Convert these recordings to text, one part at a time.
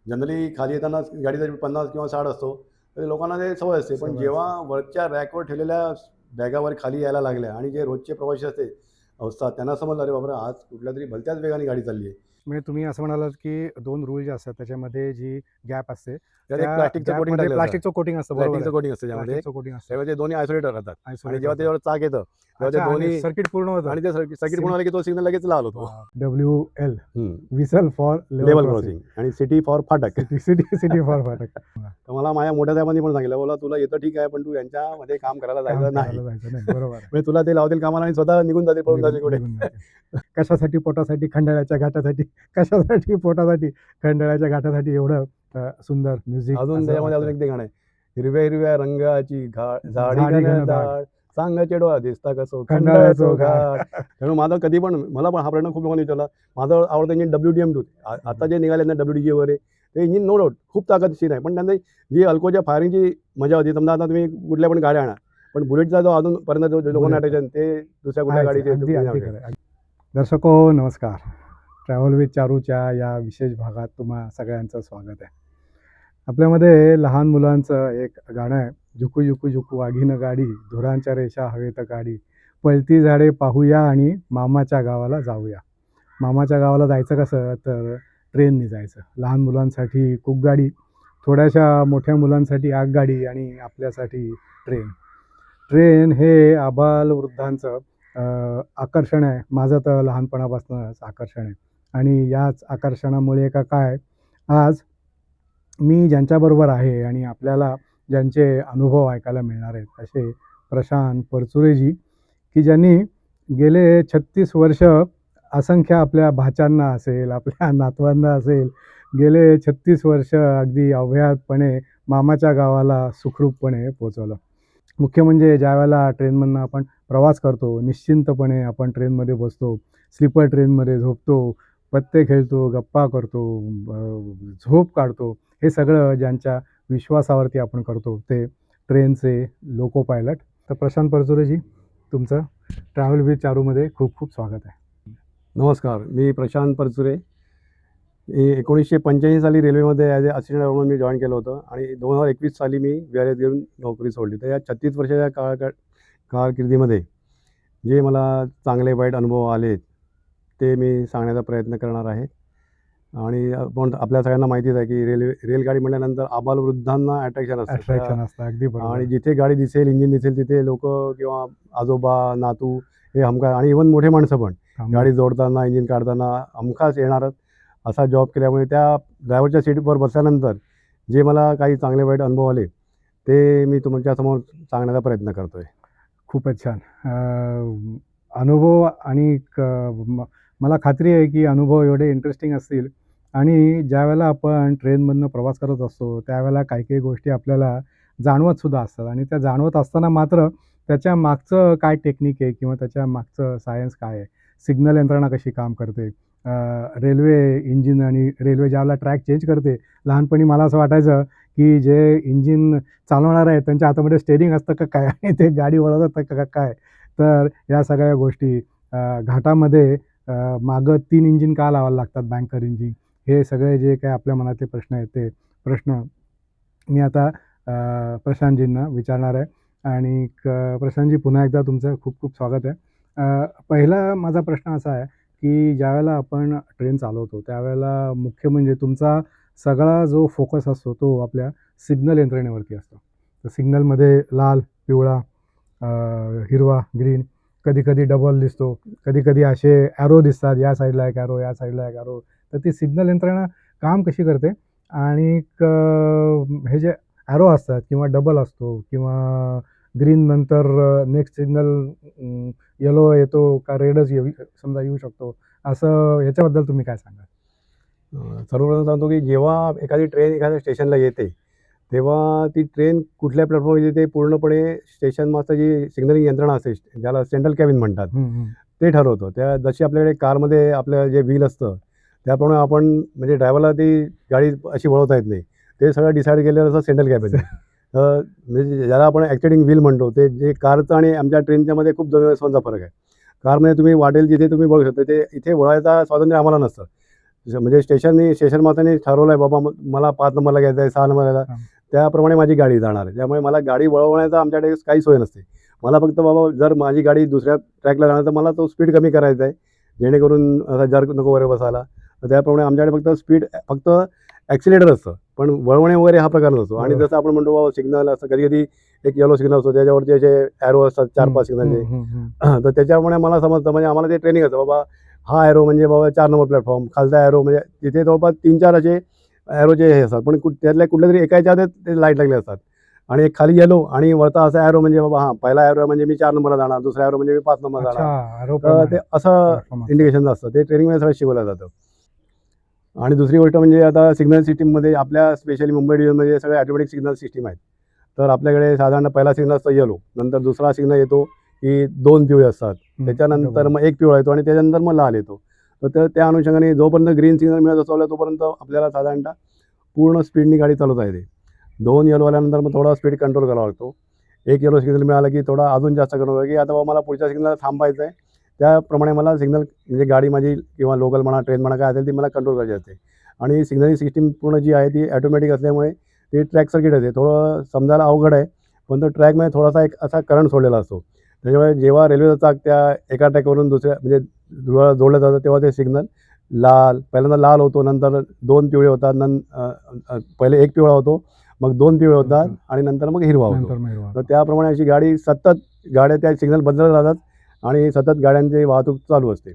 Generally खाली येताना गाडीचा 50 किंवा 60 असतो, तर लोकांना ते सवय असते. पण सवय जेव्हा असते. वरच्या रॅकवर ठेवलेल्या बॅगावर खाली यायला लागल्या आणि जे रोजचे प्रवासी असते अवस्था, त्यांना समजलं अरे बापरे, आज कुठल्यातरी भलत्याच वेगाने गाडी चालली आहे. म्हणजे तुम्ही असं म्हणालात, की 2 रूल जे असतात त्याच्यामध्ये जी गॅप असते, त्यात एक त्या प्लास्टिकचं कोटिंग गॅपमध्ये टाकलं असतं. प्लास्टिकचं कोटिंग असतं. बरोबर प्लास्टिकचं आहे. कोटिंग असतं त्यामध्ये. प्लास्टिकचं कोटिंग असतं. त्यामुळे ते दोन्ही आयसोलेट राहतात आणि आयसोलेट जेव्हा होतात. त्याच्यावर चाक येतं, तेव्हा ते अच्छा आणि दोन्ही सर्किट पूर्ण होतं. आणि ते सर्किट सिम पूर्ण झालं की तो सिग्नल लगेच लाल होतो. WL हं. Whistle for level level crossing. Crossing आणि सिटी फॉर फाटक. सिटी सिटी सिटी फॉर फाटक. तर मला माझ्या मोठ्या साहेबांनी पण सांगितलं, "बोला तुला येतं ठीक आहे, पण तू यांच्यामध्ये काम करायला काम जायचं नाही. करायला जायचं नाही. बरोबर आहे. म्हणजे तुला ते लावतील कामाला आणि स्वतः निघून जातील, पळून निघून जातील कुठे." निघून जाते. कशासाठी पोटासाठी, खंडाळ्याच्या घाटासाठी, कशासाठी पोटासाठी, खंडाळ्याच्या घाटासाठी एवढं सुंदर म्युझिक अजून असं त्याच्यामध्ये वाटतं. अजून एक ते गाणं आहे. हिरव्या हिरव्या रंगाची झाडी झाडी घनदाट, घनदाट, सांग चेडवा दिसता कसो खंडाळ्याचो खंडाळ्याचो घाट. घाट. त्यामुळे माझं कधी पण मला पण हा प्रश्न खूप लोकांनी विचारला. माझं आवडतं इंजिन WDM2. आता जे निघाले ना WDG वगैरे, ते इंजिन नो डाऊट खूप ताकदशीर आहे. पण त्यांना जी अल्कोच्या फायरिंगची मजा होती. समजा आता तुम्ही कुठल्या पण गाड्या आणा. पण बुलेटचा जो अजूनपर्यंत जो लोकांना बुलेटचा अट्रॅक्शन ते दुसऱ्या कुठल्या आहेच आहे. गाडीचे अगदी तुम्ही अगदी नाही खरं शकत. आहे. दर्शको नमस्कार. ट्रॅव्हल विथ चारूच्या या विशेष भागात तुम्हा सगळ्यांचं स्वागत आहे. आपल्यामध्ये लहान मुलांचं एक गाणं आहे. झुकू झुकू झुकू वाघीनं गाडी, धुरांच्या रेषा हवेत काढी, पळती झाडे पाहूया आणि मामाच्या गावाला जाऊया. मामाच्या गावाला जायचं कसं तर ट्रेनने जायचं. लहान मुलांसाठी कुकगाडी, थोड्याशा मोठ्या मुलांसाठी आगगाडी आणि आपल्यासाठी ट्रेन. ट्रेन हे आबालवृद्धांचं आकर्षण आहे. माझं तर लहानपणापासूनच आकर्षण आहे आणि याच आकर्षणामुळे का काय आज मी ज्यांच्याबरोबर आहे आणि आपल्याला ज्यांचे अनुभव ऐकायला मिळणार आहेत असे प्रशांत परचुरेजी, की ज्यांनी गेले 36 वर्ष असंख्य आपल्या भाच्यांना असेल, आपल्या नातवांना असेल, गेले 36 वर्ष अगदी अव्याहतपणे मामाच्या गावाला सुखरूपपणे पोहोचवलं. मुख्य म्हणजे ज्यावेळेला ट्रेनमधनं आपण प्रवास करतो, निश्चिंतपणे आपण ट्रेनमध्ये बसतो, स्लीपर ट्रेनमध्ये झोपतो, पत्ते खेळतो, गप्पा करतो, झोप काढतो. हे सगळं ज्यांच्या विश्वासावरती आपण करतो ते ट्रेनचे लोको पायलट. तर प्रशांत परचुरेजी, तुमचं ट्रॅव्हल विथ चारूमध्ये खूप खूप स्वागत आहे. नमस्कार, मी प्रशांत परचुरे. मी 1985 साली रेल्वेमध्ये ॲज अ असिस्टंट म्हणून मी जॉइन केलं होतं आणि 2021 साली मी VRS घेऊन नोकरी सोडली. तर या 36 वर्षाच्या कारकिर्दीमध्ये जे मला चांगले वाईट अनुभव आलेत, ते मी सांगण्याचा प्रयत्न करणार आहे. आणि पण आपल्या सगळ्यांना माहितीच आहे, की रेलगाडी म्हटल्यानंतर आबालवृद्धांना अट्रॅक्शन असतं. अट्रॅक्शन असतं. अगदी बरोबर. आणि जिथे गाडी दिसेल, इंजिन दिसेल, तिथे लोकं किंवा आजोबा, नातू हे हमखास आणि इव्हन मोठे माणसं पण गाडी जोडताना, इंजिन काढताना हमखास येणारच. असा जॉब केल्यामुळे त्या ड्रायव्हरच्या सीटवर बसल्यानंतर जे मला काही चांगले वाईट अनुभव आले, ते मी तुमच्यासमोर सांगण्याचा प्रयत्न करतो आहे. खूपच छान. अनुभव आणि मला खात्री आहे की अनुभव एवढे इंटरेस्टिंग असतील आणि ज्यावेळेला आपण ट्रेनमधनं प्रवास करत असतो, त्यावेळेला काही-काही गोष्टी आपल्याला जाणवतसुद्धा असतात आणि त्या जाणवत असताना मात्र त्याच्या मागचं काय टेक्निक आहे किंवा त्याच्या मागचं सायन्स काय आहे, सिग्नल यंत्रणा कशी काम करते, रेल्वे इंजिन आणि रेल्वे ज्यावेळेला ट्रॅक चेंज करते. लहानपणी मला असं वाटायचं की जे इंजिन चालवणार आहे त्यांच्या हातामध्ये स्टेअरिंग असतं का काय आणि ते गाडी वळवतात का काय? तर या सगळ्या गोष्टी घाटामध्ये मागं 3 इंजिन का लावायला लागतात बँकर इंजिन? हे सगळे जे काही आपल्या मनातले प्रश्न आहेत ते प्रश्न मी आता प्रशांतजींना विचारणार आहे आणि प्रशांतजी पुन्हा एकदा तुमचं खूप खूप स्वागत आहे. पहिला माझा प्रश्न असा आहे, की ज्यावेळेला आपण ट्रेन चालवतो त्यावेळेला मुख्य म्हणजे तुमचा सगळा जो फोकस असतो तो आपल्या सिग्नल यंत्रणेवरती असतो. तर सिग्नलमध्ये लाल, पिवळा, हिरवा, ग्रीन, कधी-कधी डबल दिसतो, कधी-कधी असे ॲरो दिसतात, या साईडला एक ॲरो, या साईडला एक ॲरो. तर ती सिग्नल यंत्रणा काम कशी करते आणि हे जे ॲरो असतात किंवा डबल असतो किंवा ग्रीन नंतर नेक्स्ट सिग्नल येलो येतो का रेडच समजा येऊ शकतो, असं ह्याच्याबद्दल तुम्ही काय सांगाल? सर्वप्रथम सांगतो, की जेव्हा एखादी ट्रेन एखाद्या स्टेशनला येते, तेव्हा ती ट्रेन कुठल्या प्लॅटफॉर्मवर येते पूर्णपणे स्टेशन मास्टर जी सिग्नलिंग यंत्रणा असते, ज्याला सेंट्रल कॅबिन म्हणतात, हं, हं. ते ठरवतं. त्या जशी आपल्याकडे कारमध्ये आपलं जे व्हील असतं, त्याप्रमाणे आपण म्हणजे ड्रायव्हरला ती गाडी अशी वळवता येत नाही. ते सगळं डिसाईड केलेलं असतं सेंट्रल कॅबिनने. म्हणजे ज्याला आपण ॲक्टिव्हिंग व्हील म्हणतो, ते जे कारचं आणि आमच्या ट्रेनच्यामध्ये खूप जमीन आसमानचा फरक आहे. कारमध्ये तुम्ही वाटेल तिथे तुम्ही वळू शकता. ते इथे वळायचा स्वातंत्र्य आम्हाला नसतं. म्हणजे स्टेशन माताने ठरवलं आहे बाबा मला 5 नंबरला घ्यायचं आहे, 6 नंबरला हां. त्याप्रमाणे माझी गाडी जाणार आहे. त्यामुळे मला गाडी वळवण्याचा आमच्याकडे काही सोय नसते. मला फक्त बाबा जर माझी गाडी दुसऱ्या ट्रॅकला जाणार तर मला तो स्पीड कमी करायचा आहे, जेणेकरून आता जर्क नको वगैरे बसायला. तर त्याप्रमाणे आमच्याकडे फक्त ॲक्सिलेटर असतं, पण वळवणे वगैरे हा प्रकार नसतो. आणि बरोबर. जसं आपण म्हणतो बाबा सिग्नल असं कधी-कधी एक येलो सिग्नल असतो, त्याच्यावरती असे ॲरो असतात 4-5 सिग्नलचे. तर त्याच्यामुळे मला समजतं, म्हणजे आम्हाला ते ट्रेनिंग असतं बाबा हा ॲरो म्हणजे बाबा 4 नंबर प्लॅटफॉर्म, खालचा ॲरो म्हणजे तिथे जवळपास 3-4 असे ॲरोचे हे असतात, पण त्यातल्या कुठल्यातरी एकाच्या आधी ते लाईट लागले असतात. आणि एक खाली येलो आणि वरचा असा ॲरो म्हणजे बाबा हां, पहिला ॲरो म्हणजे मी 4 नंबरला जाणार, दुसरा ॲरो म्हणजे मी 5 नंबरला अच्छा, जाणार. तर आरोप्रमाणे ते असं प्लॅटफॉर्म असतात. इंडिकेशन असतं. ते ट्रेनिंगमध्ये सगळं शिकवलं जातं. आणि दुसरी गोष्ट म्हणजे आता सिग्नल सिस्टीममध्ये आपल्या स्पेशली मुंबई डिव्हिजनमध्ये सगळे ऑटोमॅटिक सिग्नल सिस्टीम आहेत. तर आपल्याकडे साधारण पहिला सिग्नल असतो येलो, नंतर दुसरा सिग्नल येतो की 2 पिवळे असतात. त्याच्यानंतर बरोबर. मग 1 पिवळा येतो आणि त्याच्यानंतर मग लाल येतो. तर त्या अनुषंगाने जोपर्यंत ग्रीन सिग्नल मिळत असतो तोपर्यंत आपल्याला साधारणतः पूर्ण स्पीडनी गाडी चालवता येते. 2 येलो आल्यानंतर मग थोडा स्पीड कंट्रोल करावा लागतो. 1 येलो सिग्नल मिळाला की थोडा अजून जास्त कंट्रोल की आता बाबा मला पुढच्या सिग्नलला थांबायचं आहे. त्याप्रमाणे मला सिग्नल म्हणजे गाडी माझी किंवा लोकल म्हणा, ट्रेन म्हणा काय असेल ती मला कंट्रोल करायची असते. आणि सिग्नलिंग सिस्टीम पूर्ण जी आहे ती ऑटोमॅटिक असल्यामुळे ते ट्रॅक सर्किट असते. थोडं समजायला अवघड आहे, पण तो ट्रॅकमध्ये थोडासा एक असा करंट सोडलेला असतो. त्याच्यामुळे जेव्हा रेल्वेचं चाक त्या एका ट्रॅकवरून दुसऱ्या म्हणजे जोडलं जातं तेव्हा ते सिग्नल पहिल्यांदा लाल होतो, नंतर 2 पिवळे होतात, पहिले 1 पिवळा होतो, मग 2 पिवळे होतात आणि नंतर मग हिरवा होतो. नंतर मग तर त्याप्रमाणे अशी गाड्या त्या सिग्नल बदलत राहतात आणि सतत गाड्यांची वाहतूक चालू असते.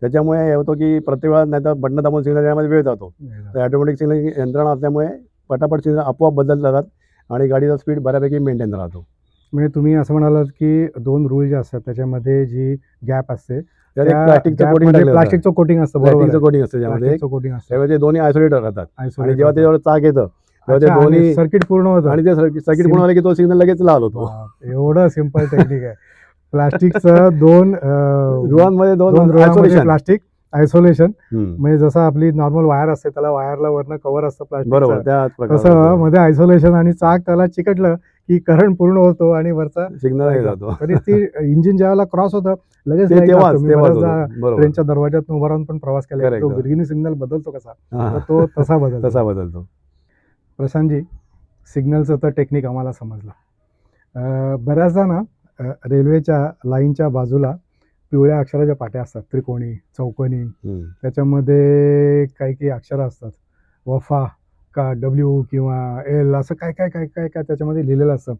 त्याच्यामुळे हे होतं की प्रत्येक वेळा नाहीतर बटणं दाबून सिग्नल देण्यामध्ये वेळ जातो. तर ऑटोमॅटिक सिग्नल यंत्रणा असल्यामुळे पटापट सिग्नल आपोआप बदलत जातात आणि गाडीचा स्पीड बऱ्यापैकी मेंटेन राहतो. म्हणजे तुम्ही असं म्हणालात की 2 रूल जे असतात त्याच्यामध्ये जी गॅप असते त्यात एक त्या प्लास्टिकचं कोटिंग गॅपमध्ये टाकलेलं असतं. प्लास्टिकचं कोटिंग असतं. बरोबर प्लास्टिकचं आहे. कोटिंग असतं त्यामध्ये. प्लास्टिकचं कोटिंग असतं. त्यामुळे ते दोन्ही आयसोलेटर राहतात. आणि Isolate जेव्हा होतं. त्याच्यावर चाक येतं तेव्हा ते अच्छा, आणि दोन्ही सर्किट पूर्ण होतं. आणि ते सर्किट पूर्ण झालं की तो सिग्नल लगेच लाल होतो. एवढं सिंपल टेक्निक आहे. प्लास्टिकचं 2 रुळांमध्ये 2 रुळांमध्ये आयसोलेशन. प्लास्टिक आयसोलेशन, हं. म्हणजे जसं आपली नॉर्मल वायर असते त्याला वायरला वरनं कव्हर असतं बरोबर प्लास्टिकचं, त्याच तसं प्रकारे मध्ये आयसोलेशन आणि चाक त्याला चिकटलं की करंट पूर्ण होतो आणि वरचा सिग्नल light जातो. तरी ती इंजिन ज्यावेळेला क्रॉस होतं लगेच ते लाईट तेव्हाच लागतो. मी तेव्हाच बऱ्याचदा होतो. बरोबर. ट्रेनच्या दरवाज्यात उभा राहून पण प्रवास केला. Correct. तो ग्रीन सिग्नल बदलतो कसा, हां, तर तो तसा बदलतो. तसा बदलतो. प्रशांतजी, सिग्नलचं तर टेक्निक आम्हाला समजलं. बऱ्याचदा ना रेल्वेच्या लाईनच्या बाजूला पिवळ्या अक्षराच्या पाट्या असतात, त्रिकोणी, चौकोनी. हं. त्याच्यामध्ये काही अक्षरं असतात. वफा का डब्ल्यू किंवा एल असं काय त्याच्यामध्ये लिहिलेलं असतं.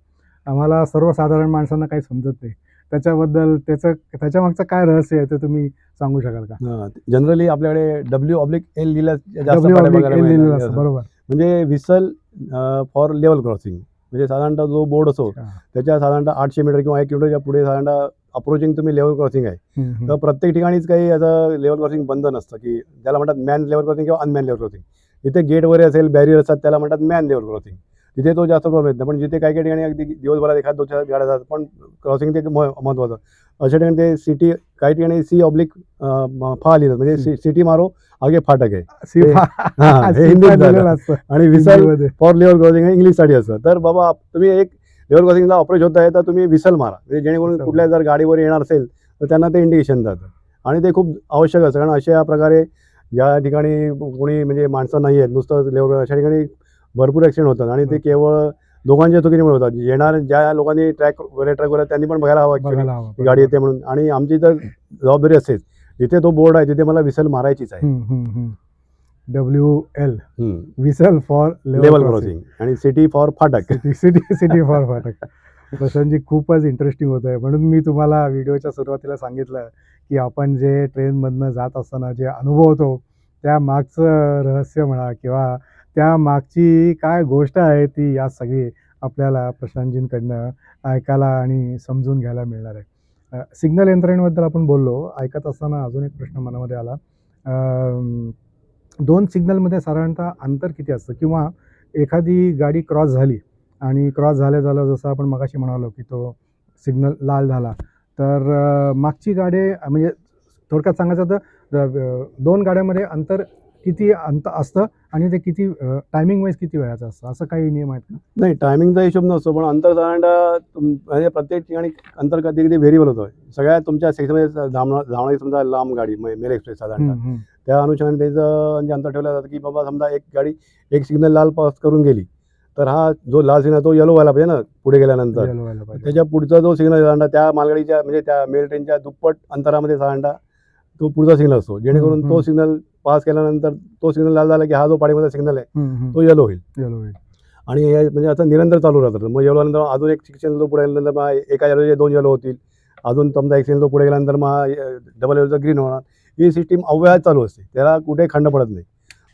आम्हाला सर्वसाधारण माणसांना काही समजत नाही. त्याच्याबद्दल त्याच्यामागचं काय रहस्य आहे ते तुम्ही सांगू शकाल का? हां, जनरली आपल्याकडे W/L लिहिलं जास्त डब्ल्यू पाट्या ऑब्लिक बघायला एल लिहिलेलं मिळतात. असतं. बरोबर. म्हणजे व्हिसल फॉर लेव्हल क्रॉसिंग. म्हणजे साधारणतः जो बोर्ड असतो अच्छा. त्याच्या साधारणतः 800 मीटर किंवा 1 किलोमीटरच्या पुढे साधारणतः अप्रोचिंग तुम्ही लेव्हल क्रॉसिंग आहे. हं, हं. तर प्रत्येक ठिकाणीच काही असं लेव्हल क्रॉसिंग बंद नसतं, की ज्याला म्हणतात मॅन लेव्हल क्रॉसिंग किंवा अनमॅन लेव्हल क्रॉसिंग. जिथे गेट वगैरे असेल, बॅरियर असतात त्याला म्हणतात मॅन लेव्हल क्रॉसिंग. तिथे तो जास्त प्रॉब्लेम येत नाही. पण जिथे काही ठिकाणी अगदी दिवसभरात एखाद 2-4 गाड्या जातात, पण क्रॉसिंग ते महत्त्वाचं. अशा ठिकाणी ते सिटी काही ठिकाणी फा लिहितात, म्हणजे सिटी मारो आगे फाटक आहे. सिफा हां, हे सिफा हिंदीत लिहिलेलं झालं. असतं आणि व्हिसल हिंदीमध्ये. फॉर लेव्हल क्रॉसिंग हे इंग्लिशसाठी असतं. तर बाबा तुम्ही एक लेव्हल क्रॉसिंगला अप्रोच होत आहे तर तुम्ही व्हिसल मारा, म्हणजे जेणेकरून व्हिसल कुठल्या जर गाडीवर येणार असेल तर त्यांना ते इंडिकेशन जातं. आणि ते खूप आवश्यक असतं, कारण अशा प्रकारे ज्या ठिकाणी कोणी म्हणजे माणसं नाही आहेत, नुसतं लेव्हल अशा ठिकाणी भरपूर ॲक्सिडेंट होतात आणि ते केवळ दोघांच्या चुकीमुळे होतात. ज्या लोकांनी ट्रॅकवर त्यांनी पण बघायला हवं ॲक्च्युअली बघायला हवं. ही गाडी येते म्हणून. आणि आमची तर जबाबदारी असतेच, जिथे तो बोर्ड आहे तिथे मला व्हिसल मारायचीच आहे. WL हं. व्हिसल फॉर लेव्हल क्रॉसिंग आणि सिटी फॉर फाटक. सिटी फॉर फाटक. प्रशांतजी, खूपच इंटरेस्टिंग होतं आहे. म्हणून मी तुम्हाला व्हिडिओच्या सुरुवातीला सांगितलं की आपण जे ट्रेनमधनं जात असताना जे अनुभवतो त्या मागचं रहस्य म्हणा किंवा त्या मागची काय गोष्ट आहे ती या सगळी आपल्याला प्रशांतजींकडनं ऐकायला आणि समजून घ्यायला मिळणार आहे. सिग्नल यंत्रणेबद्दल आपण बोललो. ऐकत असताना अजून एक प्रश्न मनामध्ये आला. 2 सिग्नलमध्ये साधारणतः अंतर किती असतं, किंवा एखादी गाडी क्रॉस झाली आणि क्रॉस झाल्या जसं आपण मगाशी म्हणालो की तो सिग्नल लाल झाला तर मागची गाडी म्हणजे थोडक्यात सांगायचं तर 2 गाड्यांमध्ये अंतर किती असतं आणि ते किती टायमिंग वाईज किती वेळाचं असतं, असं काही नियम आहेत का? नाही, टायमिंगचा हिशोब नसतो, पण अंतर साधारणतः म्हणजे प्रत्येक ठिकाणी अंतर कधी कधी व्हेरिएबल होतं. सगळ्या तुमच्या सेक्शनमध्ये धावणारी समजा लांब गाडी मेल एक्सप्रेस साधारणतः त्या अनुषंगाने त्याचं म्हणजे अंतर ठेवलं जातं की बाबा समजा एक गाडी एक सिग्नल लाल पास करून गेली तर हा जो लाल सिग्नल तो येलो व्हायला पाहिजे ना पुढे गेल्यानंतर. Yellow व्हायला पाहिजे. त्याच्या पुढचा जो सिग्नल साधारणतः त्या मालगाडीच्या म्हणजे त्या मेल ट्रेनच्या दुप्पट अंतरामध्ये साधारणतः तो पुढचा सिग्नल असतो, जेणेकरून तो सिग्नल पास केल्यानंतर तो सिग्नल लाल झाला की हा जो पाठीमागचा सिग्नल आहे तो येलो होईल. Yellow होईल. आणि हे म्हणजे असं निरंतर चालू राहतं. मग येलो नंतर अजून एक सिग्नल तो पुढे गेल्यानंतर मग एका येलोचे 2 येलो होतील. अजून समजा एक सिग्नल तो पुढे गेल्यानंतर मग डबल येलोचा ग्रीन होणार. ही सिस्टीम अव्याहत चालू असते, त्याला कुठे खंड पडत नाही.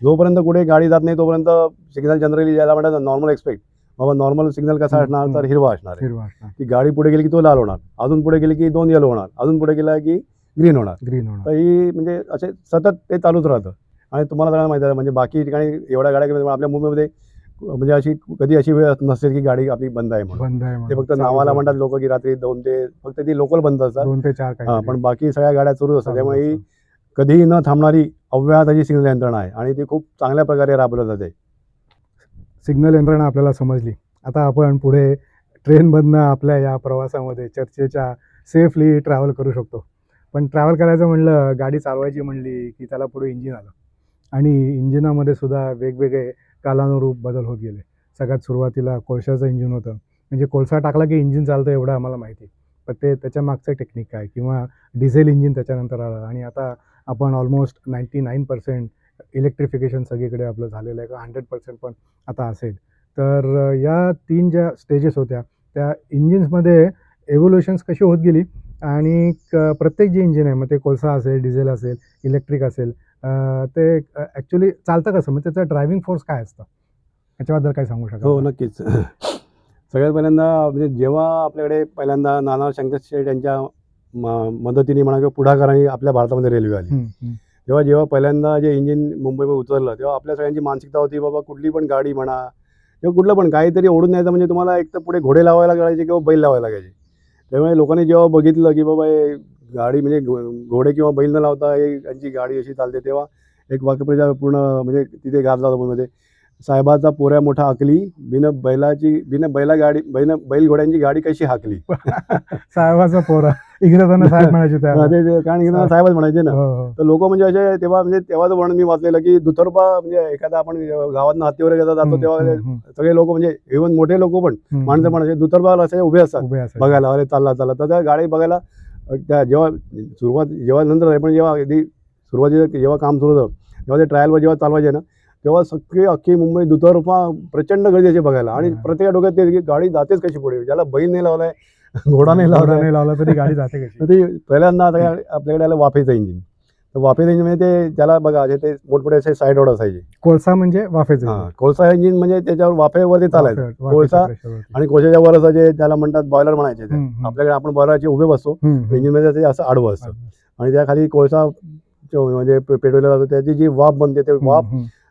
जोपर्यंत कुठे गाडी जात नाही तोपर्यंत सिग्नल जनरली ज्याला म्हणतात नॉर्मल एक्सपेक्ट, बाबा नॉर्मल सिग्नल कसा असणार तर हिरवा असणार आहे. हिरवा असणार. की गाडी पुढे गेली की तो लाल होणार, अजून पुढे गेली की 2 येलो होणार, अजून पुढे गेला की ग्रीन होणार. ग्रीन होणार. तर ही म्हणजे असे सतत ते चालूच राहतं. आणि तुम्हाला सगळ्यांना माहिती आहे म्हणजे बाकी ठिकाणी एवढ्या गाड्या किंवा आपल्या मुंबईमध्ये म्हणजे अशी कधी अशी वेळ नसते की गाडी आपली बंद आहे म्हणून. बंद आहे ते म्हणून. फक्त नावाला म्हणतात लोक की रात्री 2 ते फक्त ती लोकल बंद असतात. 2 ते 4 हां, काही पण बाकी सगळ्या गाड्या सुरूच असतात. त्यामुळे ही कधीही न थांबणारी अव्याहत अशी सिग्नल यंत्रणा आहे आणि ती खूप चांगल्या प्रकारे राबवली जाते. सिग्नल यंत्रणा आपल्याला समजली. आता आपण पुढे ट्रेनमधनं आपल्या या प्रवासामध्ये चर्चेच्या सेफली ट्रॅव्हल करू शकतो. पण ट्रॅव्हल करायचं म्हणलं, गाडी चालवायची म्हणली की त्याला पुढे इंजिन आलं आणि इंजिनामध्ये सुद्धा वेगवेगळे कालानुरूप बदल होत गेले. सगळ्यात सुरुवातीला कोळशाचं इंजिन होतं. म्हणजे कोळसा टाकला की इंजिन चालतं एवढं आम्हाला माहिती. पण ते त्याच्या मागचं टेक्निक काय किंवा डिझेल इंजिन त्याच्यानंतर आलं आणि आता आपण ऑलमोस्ट 99% इलेक्ट्रिफिकेशन सगळीकडे आपलं झालेलं आहे, 100% पण आता असेल. तर या 3 ज्या स्टेजेस होत्या त्या इंजिन्समध्ये एव्होल्युशन्स कशी होत गेली आणि प्रत्येक जे इंजिन आहे, मग ते कोळसा असेल, डिझेल असेल, इलेक्ट्रिक असेल, ते ॲक्च्युली चालतं कसं? मग त्याचं ड्रायव्हिंग फोर्स काय असतं? याच्याबद्दल काय सांगू शकाल? हो, नक्कीच. सगळ्यात पहिल्यांदा म्हणजे जेव्हा आपल्याकडे पहिल्यांदा नाना शंकर शेठ यांच्या मदतीने म्हणा किंवा पुढाकाराने आपल्या भारतामध्ये रेल्वे आली. जेव्हा पहिल्यांदा जे इंजिन मुंबईमध्ये उतरलं तेव्हा आपल्या सगळ्यांची मानसिकता होती बाबा कुठली पण गाडी म्हणा किंवा कुठलं पण काहीतरी ओढून न्यायचं म्हणजे तुम्हाला एक तर पुढे घोडे लावायला लागायचे किंवा बैल लावायला लागायचे. त्यामुळे लोकांनी जेव्हा बघितलं की बाबा हे गाडी म्हणजे घोडे किंवा बैल न लावता हे यांची गाडी अशी चालते, तेव्हा एक वाक्यप्रचार पूर्ण म्हणजे तिथे गाजला होता मुंबईमध्ये. साहेबाचा पोऱ्या मोठा अकली, बिन बैल घोड्यांची गाडी कशी हाकली. साहेबाचा पोरा इंग्रजांना साहेब म्हणायचे त्या. ते कारण इंग्रजांना साहेबच म्हणायचे ना. हो. तर लोक म्हणजे असे तेव्हाचं वर्णन मी वाचलेलं की दुतर्फा म्हणजे एखादा आपण गावात हत्तीवर जातो तेव्हा सगळे लोक म्हणजे इव्हन मोठे लोक पण माणसं म्हणायचे दुतर्फा असे उभे असतात बघायला, अरे चालला तर त्या गाडी बघायला त्या जेव्हा नंतर पण जेव्हा अगदी सुरुवातीला जेव्हा काम सुरू होतं तेव्हा ते ट्रायलवर जेव्हा चालवायचे ना तेव्हा सगळी अख्खी मुंबई दुतर्फा प्रचंड गर्दी अशी बघायला आणि प्रत्येक डोक्यात ते की गाडी जातेच कशी पुढे, ज्याला बैल नाही लावलाय घोडा नाही लावला तरी गाडी जाते कशी. तर ते पहिल्यांदा आता आपल्याकडे आलं वाफेचं इंजिन. तर वाफेचं इंजिन म्हणजे ते त्याला बघा ते मोठमोठे असे साईड रोड असायचे. कोळसा म्हणजे वाफेचं. कोळसा इंजिन म्हणजे त्याच्यावर वाफेवरती चालायचं. कोळसा आणि कोळशाच्या वर असायचे त्याला म्हणतात बॉयलर म्हणायचे. आपल्याकडे आपण बॉयलरचे उभे बसतो, इंजिन मध्ये असं आडवं असतं आणि त्या खाली कोळसा म्हणजे पेटवलेला जातो. त्याची जी वाफ बनते ते वाफ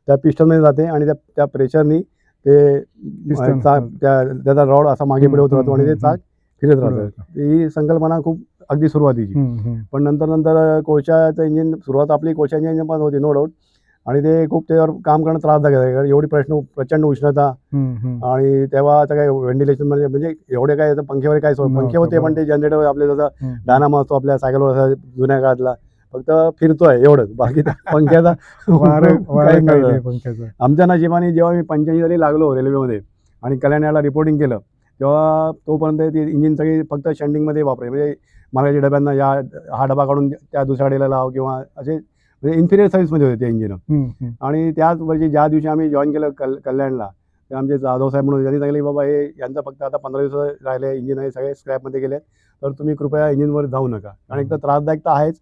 त्या पिस्टनमध्ये जाते आणि त्या प्रेशरनी ते त्याचा रॉड असा मागे पुढे होत राहतो आणि ते चाक फिरत राहतं. ही संकल्पना खूप अगदी सुरुवातीची. पण नंतर कोळशाचं इंजिन सुरुवात आपली कोळशाच्या इंजिन पण होती नो डाऊट आणि ते खूप त्याच्यावर काम करणं त्रासदायक आहे. कारण एवढी प्रचंड उष्णता आणि तेव्हा आता काय व्हेंटिलेशन म्हणजे एवढे काय पंख्यावर काय पंखे होते पण ते जनरेटर आपले जसं डायनामो असतो आपल्या सायकलवर असा जुन्या काळातला फक्त फिरतोय एवढंच, बाकी पंख्याचा आमच्या नशिबाने जेव्हा मी 85 साली लागलो रेल्वेमध्ये आणि कल्याणाला रिपोर्टिंग केलं तेव्हा तोपर्यंत ती इंजिन सगळी फक्त शंटिंगमध्ये वापराय. म्हणजे मागाच्या डब्यांना हा डबा काढून त्या दुसऱ्या गाडीला लाव किंवा असे म्हणजे इन्फिरियर सर्व्हिसमध्ये होते ते इंजिन. आणि त्याच वर्षी ज्या दिवशी आम्ही जॉईन केलं कल्याणला ते आमचे जाधव साहेब म्हणून त्यांनी सांगितले बाबा हे यांचं फक्त आता 15 दिवस राहिले, इंजिन आहे सगळे स्क्रॅपमध्ये गेले, तर तुम्ही कृपया इंजिनवर जाऊ नका. कारण एक तर त्रासदायक तर आहेच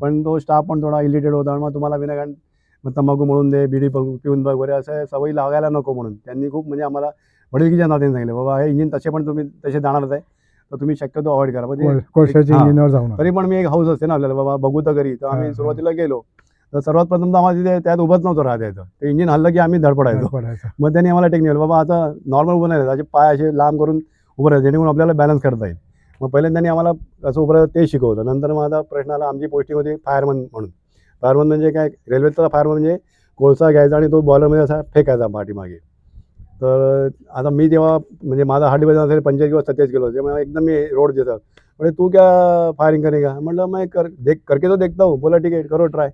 पण तो स्टाफ पण थोडा इरिटेट होता. मग तुम्हाला विनाकारण तंबाखू म्हणून दे, बिडी पिऊन बघ वगैरे असं सवयी लागायला नको म्हणून त्यांनी खूप म्हणजे आम्हाला वडिलकीच्या नात्याने सांगितलं बाबा हे इंजिन तसे पण तुम्ही तसे जाणारच आहे तर तुम्ही शक्यतो अवॉइड करा. तरी पण मी एक हाऊस असते ना आपल्याला बाबा बघू तर घरी. तर आम्ही सुरुवातीला गेलो तर सर्वात प्रथम तर आम्हाला तिथे त्यात उभंच नव्हतं राहत यायचं. ते इंजिन हल्लं की आम्ही धडपडायचो. मग त्यांनी आम्हाला टेक्निक बाबा आता नॉर्मल उभं नाही राहायचं, पाय असे लांब करून उभं राहायचं जेणेकरून आपल्याला बॅलन्स करता येईल. मग पहिल्यांदा त्यांनी आम्हाला कसं उभं राहायचं ते शिकवलं. नंतर मग आता प्रश्न आला आमची पोस्टिंग होती फायरमन म्हणून. फायरमन म्हणजे काय रेल्वेतला फायरमन म्हणजे कोळसा घ्यायचा आणि तो बॉयलरमध्ये असा फेकायचा पाठीमागे. तर आता मी तेव्हा म्हणजे माझा हार्ट वजन असेल 45 किंवा 27 किलो, त्यामुळे एकदम मी रोड देतो म्हणजे तू क्या फायरिंग करेगा. म्हटलं मैं करके तो देखता हूँ. बोला ठीक आहे करो ट्राय.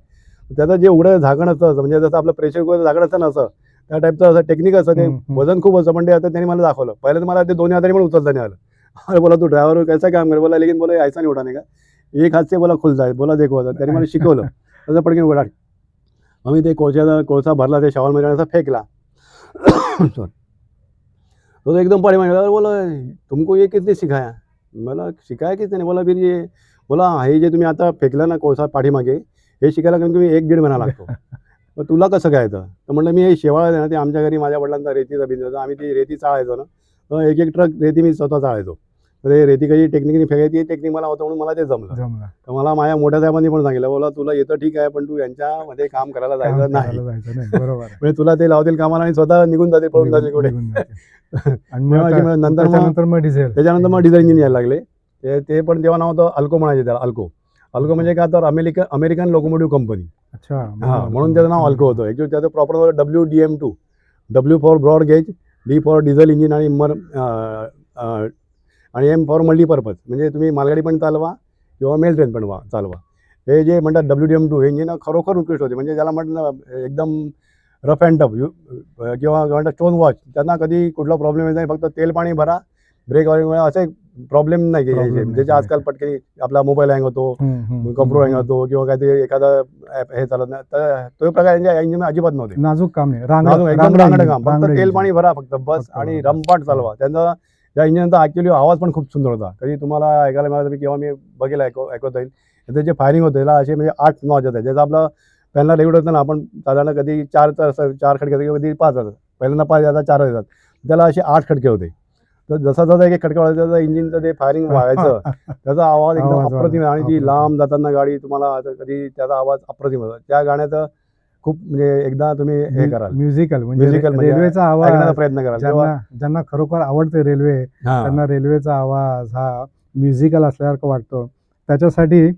त्याचं जे उघडं झाकण असतं म्हणजे जसं आपलं प्रेशर कुकरचं झाकण असतं ना असं त्या टाईपचं असं टेक्निक असतं ते वजन खूप असतं पण ते आता त्यांनी मला दाखवलं. पहिलं तर मला ते दोन्ही हाताने पण उचलता नाही आलं. अरे बोला तू ड्रायव्हर कैसा काम करे बोला लेकिन बोला ऐसा नहीं उठाने का एक हात से बोला खुलता है बोला देखो आता त्यांनी मला शिकवलं तसं पटकन उघडा. आम्ही ते कोळसा भरला ते शॉवरमध्ये असा फेकला. सॉरी तो एकदम पाठीमागे बोला तुमको ये किसने सिखाया मला शिकाया किसने बोला फिर ये बोला हे जे तुम्ही आता फेकलं ना कोळसा पाठीमागे हे शिकायला कमीत कमी 1-1.5 महिना लागतो. मग तुला कसं काय येतं तर म्हटलं मी हे शेवाळ आहे ना ते आमच्या घरी माझ्या वडिलांचा रेतीचा बिझनेस होता. आम्ही ती रेती चाळायचो ना तर एक ट्रक रेती मी स्वतः चाळायचो. तर हे रेती कशी टेक्निकनी फेकायची टेक्निक मला होतं म्हणून मला ते जमलं. तर मला माझ्या मोठ्या साहेबांनी पण सांगितलं बोला तुला येतं ठीक आहे पण तू यांच्यामध्ये काम करायला जायचं नाही बरोबर म्हणजे तुला ते लावतील कामाला आणि स्वतः निघून जातील पळून जातील कुठे. नंतर मग डिझेल त्याच्यानंतर मग डिझेल इंजिन यायला लागले. ते पण तेव्हा नाव होतं अल्को म्हणायचे त्याला. अल्को म्हणजे काय तर अमेरिकन लोकोमोटिव्ह कंपनी. अच्छा हां म्हणून त्याचं नाव अल्को होतं. ॲक्च्युली त्याचं proper WDM2 W for broad gauge D for diesel engine आणि M फॉर मल्टीपर्पज म्हणजे तुम्ही मालगाडी पण चालवा किंवा मेल ट्रेन पण चालवा. हे जे म्हणतात WDM2 हे इंजिन खरोखर उत्कृष्ट होते. म्हणजे ज्याला म्हटलं एकदम रफ अँड टफ किंवा म्हणतात स्टोन वॉच त्यांना कधी कुठला प्रॉब्लेम येत नाही. फक्त तेल पाणी भरा ब्रेक ऑइल असे प्रॉब्लेम नाही ज्याचे आजकाल पटकन आपला मोबाईल हँग होतो कम्प्युटर हँग होतो किंवा काहीतरी एखादा ॲप हे चालत नाही तर तो प्रकार यांच्या इंजिन अजिबात नव्हते. नाजूक काम नाही एकदम रांगडं काम फक्त तेल पाणी भरा फक्त बस आणि रंपाट चालवा. त्यांचा या इंजिनचा ॲक्च्युली आवाज पण खूप सुंदर होता. कधी तुम्हाला ऐकायला मिळालं किंवा मी बघेल ऐकवता येईल. त्याचे जे फायरिंग होते त्याला असे म्हणजे 8 नॉच होते. ज्याचा आपला पहिल्यांदा रेग्युलर होतं ना आपण साधारण कधी 4 खडके किंवा कधी 5 येतात. पहिल्यांदा 5 येतात 4 येतात त्याला असे 8 खडके होते. तर जसा एक खडका व्हायचा त्याचा इंजिनचं ते फायरिंग व्हायचं त्याचा आवाज एकदम अप्रतिम आणि ती लांब जाताना गाडी तुम्हाला कधी त्याचा आवाज अप्रतिम होता. त्या गाण्याचं खूप म्हणजे एकदा तुम्ही हे कराल म्युझिकल रेल्वेचा आवाज ऐकण्याचा प्रयत्न कराल. ज्यांना खरोखर आवडते रेल्वे त्यांना रेल्वेचा आवाज हा म्युझिकल असल्यासारखं वाटतो. त्याच्यासाठी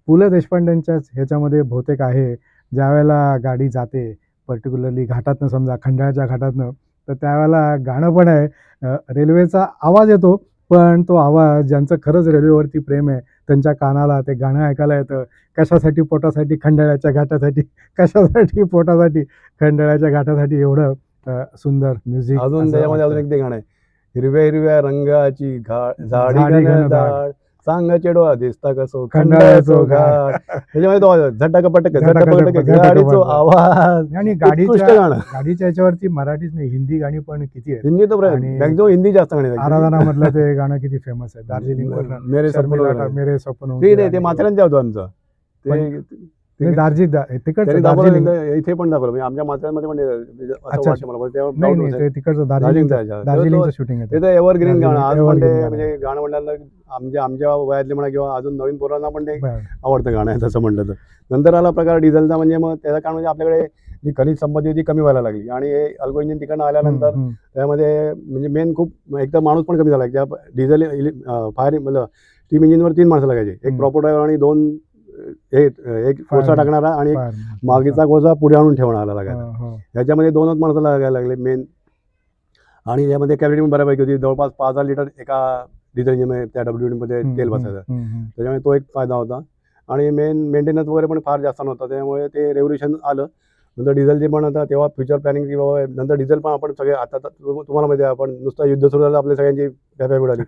पु ल देशपांडेंच्याच ह्याच्यामध्ये बहुतेक आहे ज्यावेळेला गाडी जाते पर्टिक्युलरली घाटातनं समजा खंडाळ्याच्या घाटातनं तर त्यावेळेला गाणं पण आहे. रेल्वेचा आवाज येतो पण तो आवाज ज्यांचं खरंच रेल्वेवरती प्रेम आहे त्यांच्या कानाला ते गाणं ऐकायला येतं. कशासाठी पोटासाठी खंडाळ्याच्या घाटासाठी कशासाठी पोटासाठी खंडाळ्याच्या घाटासाठी एवढं सुंदर म्युझिक. अजून त्याच्यामध्ये अजून एक ते गाणं आहे हिरव्या हिरव्या रंगाची झाडी घनदाट सांग चेडवा दिसता कसो खंडाळ्याचो घाट त्याच्यामध्ये तो झटक गाडीचो आवाज आणि गाडीच्या याच्यावरती मराठीच नाही हिंदी गाणी पण किती आहेत. हिंदी तर मॅक्झिमम हिंदी जास्त गाणी आराधना मधलं ते गाणं किती फेमस आहे दार्जिलिंग मेरे स्वप्न ते माथेरानचं होतं आमचं दार्जिलिंग इथे पण दाखवलं म्हणजे आमच्या माथेरानमध्ये पण तिकडचं दार्जिलिंगचं शूटिंग आहे. ते एव्हरग्रीन गाणं आज पण ते म्हणजे गाणं म्हटलं आमच्या वयातले म्हणा किंवा अजून नवीन पोरांना पण ते आवडतं गाणं आहे तसं म्हटलं तर. नंतर आला प्रकार डिझेलचा म्हणजे मग त्याचं कारण म्हणजे आपल्याकडे जी खनिज संपत्ती होती कमी व्हायला लागली आणि हे अल्को इंजिन तिकडनं आल्यानंतर त्यामध्ये म्हणजे मेन खूप एक तर माणूस पण कमी झाला. त्या डिझेल फायर म्हणजे स्टीम इंजिनवर 3 माणसं लागायचे. एक प्रॉपर ड्रायव्हर आणि 2 एक कोळसा टाकणारा आणि एक मागेचा कोळसा पुढे आणून ठेवणारा लागायचा. ह्याच्यामध्ये 2च माणसं लागायला लागले मेन. आणि यामध्ये कॅपॅसिटी पण बऱ्यापैकी होती जवळपास 5,000 लिटर एका डिझेल इंजिनमध्ये त्या WD तेल बसायचं. त्याच्यामुळे तो एक फायदा होता आणि मेंटेनन्स वगैरे पण फार जास्त नव्हता त्यामुळे ते रेव्होल्युशन आलं. नंतर डिझेलचे पण आता तेव्हा फ्युचर प्लॅनिंग की बाबा नंतर डिझेल पण आपण सगळे आता तुम्हाला माहिती आहे आपण नुसतं युद्ध सुरू झालं आपल्या सगळ्यांची फॅफॅ उडाली.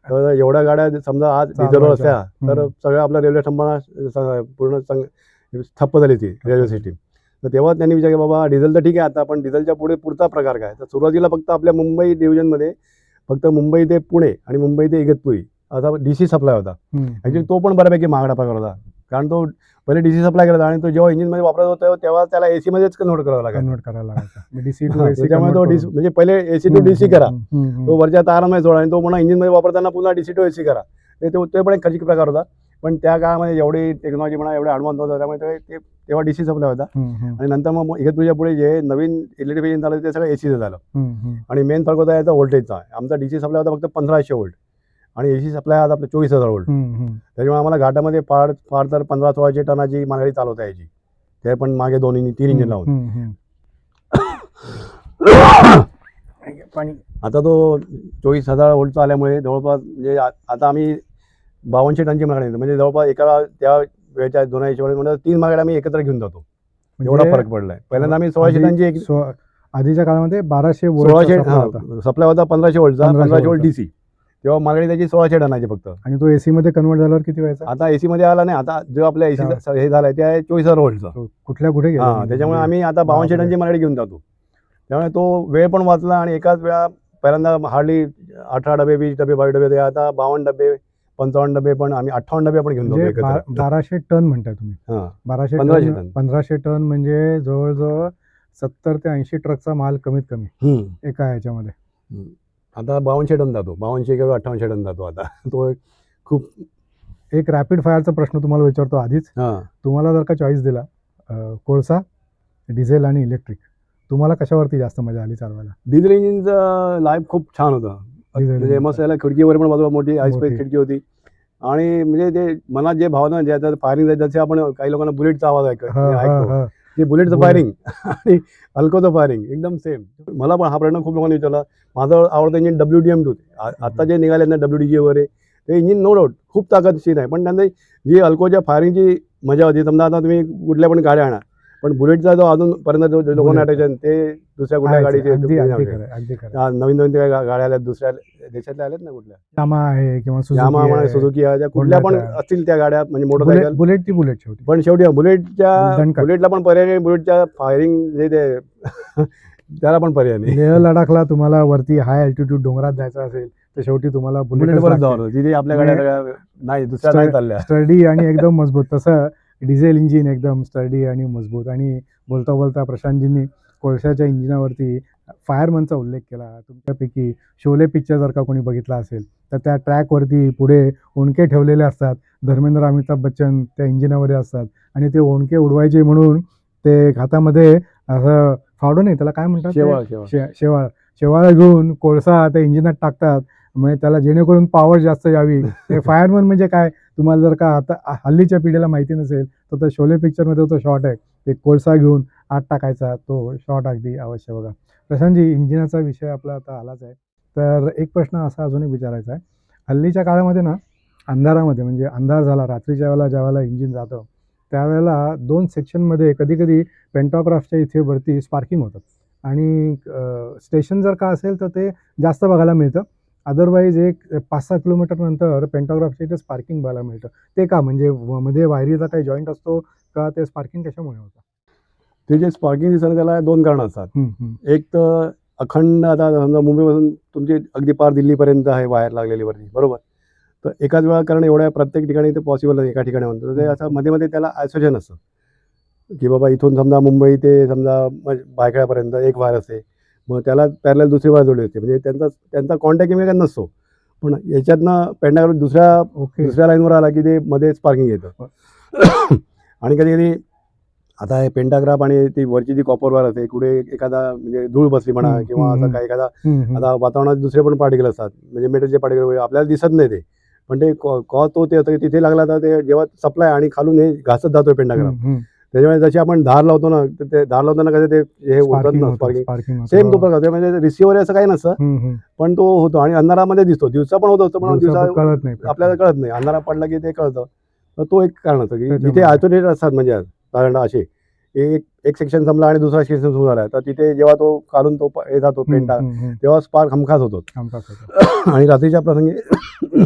तर एवढ्या गाड्या समजा आज डिझेलवर असत्या तर सगळं आपल्या रेल्वे थांबणं पूर्ण ठप्प झाली ती रेल्वे सिस्टीम. तर तेव्हा त्यांनी विचार केला बाबा डिझेल तर ठीक आहे आता पण डिझेलच्या पुढचा प्रकार काय. तर सुरुवातीला फक्त आपल्या मुंबई डिव्हिजनमध्ये फक्त मुंबई ते पुणे आणि मुंबई ते इगतपुरी असा DC सप्लाय होता. ॲक्च्युली तो पण बऱ्यापैकी महागडा प्रकार होता कारण तो पहिले DC सप्लाय करत आणि तो जेव्हा इंजिनमध्ये वापरत होता तेव्हा त्याला AC मध्येच कन्वर्ट करायला लागायचा. त्याच्यामुळे तो म्हणजे पहिले AC to DC करा तो वरच्या तारामध्ये सोडा आणि तो पुन्हा इंजिनमध्ये वापरताना पुन्हा DC to AC करा. ते पण एक खर्चिक प्रकार होता. पण त्या काळामध्ये एवढी टेक्नॉलॉजी म्हणा एवढे ॲडव्हान्स होता त्यामुळे तेव्हा DC सप्लाय होता. आणि नंतर मग इगतपुरीच्या पुढे जे नवीन इलेक्ट्रिफिकेशन झालं ते सगळं ACचं झालं. आणि मेन फरक होता याचा व्होल्टेजचा. आमचा DC सप्लाय होता फक्त 1500 व्होल्ट आणि AC सप्लाय आता आपलं 24,000 व्होल्ट. त्याच्यामुळे आम्हाला घाटामध्ये फार तर 15-16 टनाची मालगाडी चालवता यायची. ते पण मागे 3 इंजिन लावून. आता तो 24,000 व्होल्टचा आल्यामुळे जवळपास म्हणजे आता आम्ही 5200 टनची मालगाडी म्हणजे जवळपास एका त्या वेळच्या दोन हिशोबाने म्हणलं 3 मागाड्या आम्ही एकत्र घेऊन जातो. एवढा म्हणजे फरक पडलाय. पहिल्यांदा आम्ही 16 आधी शीटांची एक आधीच्या काळामध्ये 1200 16 वोल्टचा शीट सप्लाय होता सप्लाय होता 1500 व्होल्टचा, 1500 1500 व्होल्ट व्होल्टचा. डीसी. तेव्हा मागणी त्याची 16 शीट आणायची फक्त. आणि तो एसी मध्ये कन्वर्ट झाल्यावर किती व्हायचा? आता एसी मध्ये आला नाही. आता जो आपल्या एसीचा हे झालाय ते आहे 24,000 व्होल्टचा. तो कुठल्या कुठे गेला हां, म्हणजे त्याच्यामुळे म्हणजे आम्ही आता 52 बापरे. शीटांची मागणी घेऊन जातो. त्यामुळे तो वेळ पण वाचला आणि एकाच वेळा पहिल्यांदा हार्डली 18 डबे, 20 डबे, 22 डबे, आता 52 डबे, 55 डबे पण आम्ही 58 डबे आपण घेऊन जातो म्हणजे एकत्र. 1200 टन म्हणताय तुम्ही? हां, 1200 1500 टन टन. 1500 टन म्हणजे जवळजवळ 70 ते 80 ट्रकचा माल कमीत कमी हं. एका ह्याच्यामध्ये. हं. आता 5200 टन जातो. 5200 किंवा 5800 टन जातो आता. तो एक खूप एक रॅपिड फायरचा प्रश्न तुम्हाला विचारतो आधीच. हां. तुम्हाला जर का चॉईस दिला कोळसा, डिझेल आणि इलेक्ट्रिक, तुम्हाला कशावरती जास्त मजा आली चालवायला? डिझेल इंजिनचं लाईफ खूप छान होतं. डिझेल म्हणजे इंजिनचं. मस्त याला खिडकीवर पण बाजूला मोठी आय स्पेस मोठी. खिडकी होती आणि म्हणजे ते मनात जे भावना जे आता फायरिंग जसे आपण काही लोकांना बुलेटचा आवाज हां, हां, ऐकतो. हां. ते बुलेटचं बुलेट. फायरिंग आणि अल्कोचं फायरिंग एकदम सेम. मला पण हा प्रश्न खूप लोकांनी विचारला. माझं आवडतं इंजिन WDM2. आता जे निघाले ना WDG वगैरे ते इंजिन नो डाऊट खूप ताकदशीर आहे. पण त्यांना जी अल्कोच्या फायरिंगची मजा होती. समजा आता तुम्ही कुठल्या पण गाड्या आणा. पण बुलेटचा जो अजूनपर्यंत जो लोकांना बुलेटचा. अट्रॅक्शन ते दुसऱ्या कुठल्या आहेच. गाडीचे अगदी नाही अगदी आवडेल. खरं आहे, अगदी खरं आहे. नवीन नवीन त्या गाड्या आल्यात दुसऱ्या देशातल्या आल्यात ना कुठल्या यामा आहे किंवा यामा सुझुकी म्हणा आहे. सुझुकी आहे त्या कुठल्या पण होंडाच्या. असतील त्या गाड्या म्हणजे बुलेट मोटरसायकल. बुलेट ती बुलेट शेवटी. पण शेवटी बुलेटच्या दणकट. बुलेटला पण पर्याय नाही. बुलेटच्या फायरिंग जे ते त्याला पण पर्याय नाही. लेह लडाखला तुम्हाला वरती हाय अल्टिट्यूड डोंगरात जायचं असेल तर शेवटी तुम्हाला बुलेटवरच बुलेटच जावं लागतं. तिथे आपल्या गाड्या सगळ्या नाही दुसऱ्या नाही चालल्या. स्टर्डी आणि एकदम मजबूत. तसं डिझेल इंजिन एकदम स्टर्डी आणि मजबूत. आणि बोलता बोलता प्रशांतजींनी कोळशाच्या इंजिनावरती फायरमनचा उल्लेख केला. तुमच्यापैकी शोले पिक्चर जर का कोणी बघितला असेल तर त्या ट्रॅकवरती पुढे ओंडके ठेवलेले असतात. धर्मेंद्र अमिताभ बच्चन त्या इंजिनामध्ये असतात आणि ते ओंडके उडवायचे म्हणून ते हातामध्ये असं फावडं नाही त्याला काय म्हणतात ते? शेवाळ शेवाळ शेवाळ घेऊन कोळसा त्या इंजिनात टाकतात. म्हणजे त्याला जेणेकरून पॉवर जास्त यावी. ते फायरमन म्हणजे काय तुम्हाला जर का आता हल्लीच्या पिढीला माहिती नसेल तर तो शोले पिक्चरमध्ये तो शॉट आहे. ते कोळसा घेऊन आत टाकायचा तो शॉट अगदी अवश्य बघा. प्रशांतजी इंजिनाचा विषय आपला आता आलाच आहे. तर एक प्रश्न असा अजूनही विचारायचा आहे. हल्लीच्या काळामध्ये ना अंधारामध्ये म्हणजे अंधार झाला रात्रीच्या वेळेला ज्यावेळेला इंजिन जातं त्यावेळेला 2 सेक्शनमध्ये कधी-कधी पेंटॉग्राफच्या इथे वरती स्पार्किंग होतं आणि स्टेशन जर का असेल तर ते जास्त बघायला मिळतं. अदरवाईज एक 5-6 किलोमीटर नंतर पेंटॉग्राफच्या इथे स्पार्किंग बघायला मिळतं. ते का म्हणजे मध्ये वायरीचा काही जॉईंट असतो का ते स्पार्किंग कशामुळे होतं? ते जे स्पार्किंग दिसतं त्याला 2 कारणं असतात. हं, हं. एक तर अखंड आता समजा मुंबईपासून तुमची अगदी पार दिल्लीपर्यंत आहे वायर लागलेली वरती बरोबर. तर एकाच वेळा कारण एवढ्या प्रत्येक ठिकाणी ते पॉसिबल नाही एका ठिकाणी म्हणतो. तर ते असं मध्ये-मध्ये त्याला आयसोलेशन असतं. की बाबा इथून समजा मुंबई ते समजा भायखळ्यापर्यंत एक वायर असते. मग त्याला पॅरलल दुसरी वायर जोडली असते. म्हणजे त्यांचा कॉन्टॅक्ट एकमेकांना नसतो. पण याच्यातनं पेंटाग्राफ ओके. दुसऱ्या लाईनवर आला की ते मध्ये स्पार्किंग येतं. आणि कधी-कधी आता हे पेंटाग्राफ आणि ती वरची जी कॉपर वायर असते कुठे एखादा म्हणजे धूळ बसली म्हणा हं, किंवा हं, असं हं. काही एखादा हं, हं. आता वातावरणात दुसरे पण पार्टिकल असतात. म्हणजे मेटलचे पार्टिकल आपल्याला दिसत नाही ते. पण ते कॉज तो ते होतं तिथे लागला तर ते जेव्हा सप्लाय आणि खालून हे घासत जातो पेंटाग्राफ. हं, हं. त्याच्यामुळे जशी आपण धार लावतो ना तर ते धार लावताना कसं ते हे होतात स्पार्किंग ना होतं, स्पार्किंग. स्पार्किंग होतं. सेम तो हो. प्रकार होतो. म्हणजे रिसिव्हर असं काही नसतं. हं, हं. पण तो होतो आणि अंधारामध्ये दिसतो. दिवसा पण होत असतो पण दिवसा दिवसा कळत नाही पटकन. आपल्याला कळत नाही. अंधारा पडला की ते कळतं. तर तो एक कारण होतं की जिथे त्याच्यामुळे. आयसोलेटेड असतात म्हणजे साधारण असे एक सेक्शन संपला आणि दुसरा सेक्शन सुरू झाला तर तिथे जेव्हा तो काढून तो हे जातो हं, पेंटा हं, हं. तेव्हा स्पार्क हमखास होतो. हमखास होतं. आणि रात्रीच्या प्रसंगी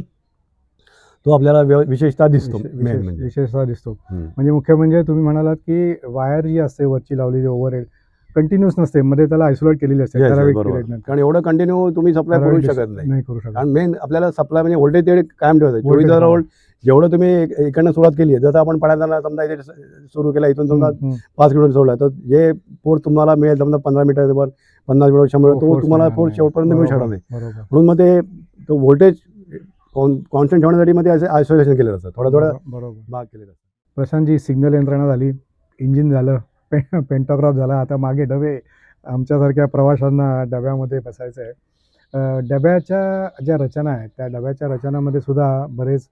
तो आपल्याला विशेषतः दिसतो मेन म्हणजे. विशेषतः दिसतो. हं. म्हणजे मुख्य म्हणजे तुम्ही म्हणालात की वायर जी असते वरची लावलेली ओव्हरहेड कंटिन्यूअस नसते. मध्ये त्याला आयसोलेट केलेली असते Yes, yes, ठराविक बरोबर. पिरियड नंतर. कारण एवढं कंटिन्यू तुम्ही सप्लाय करू शकत नाही. नाही करू शकत. कारण मेन आपल्याला सप्लाय म्हणजे व्होल्टेज तेवढे कायम ठेवायचं. Voltage, 24,000 हां. व्होल्ट जेवढं तुम्ही इकडनं सुरुवात केली आहे जसं आपण पडायला समजा इथे सुरू केला इथून समजा हं, हं. 5 किलोमीटर सोडला तर जे फोर्स तुम्हाला मिळेल समजा 15 मीटरवर 50 मीटर 100 तो तो force तुम्हाला मिळणार फोर्स नाही. शेवटपर्यंत मिळू बरोबर, शकणार नाही. बरोबर. म्हणून मग ते तो व्होल्टेज कॉन्स्टंट ठेवण्यासाठी मध्ये असे आयसोलेशन केलेलं असतं. थोडा बरोबर. भाग केलेला असतो. प्रशांतजी सिग्नल यंत्रणा झाली, इंजिन झालं, पेंटोग्राफ झाला, आता मागे डबे. आमच्यासारख्या प्रवाशांना डब्यामध्ये बसायचं आहे. डब्याच्या ज्या रचना आहेत त्या डब्याच्या रचनामध्ये सुद्धा बरेच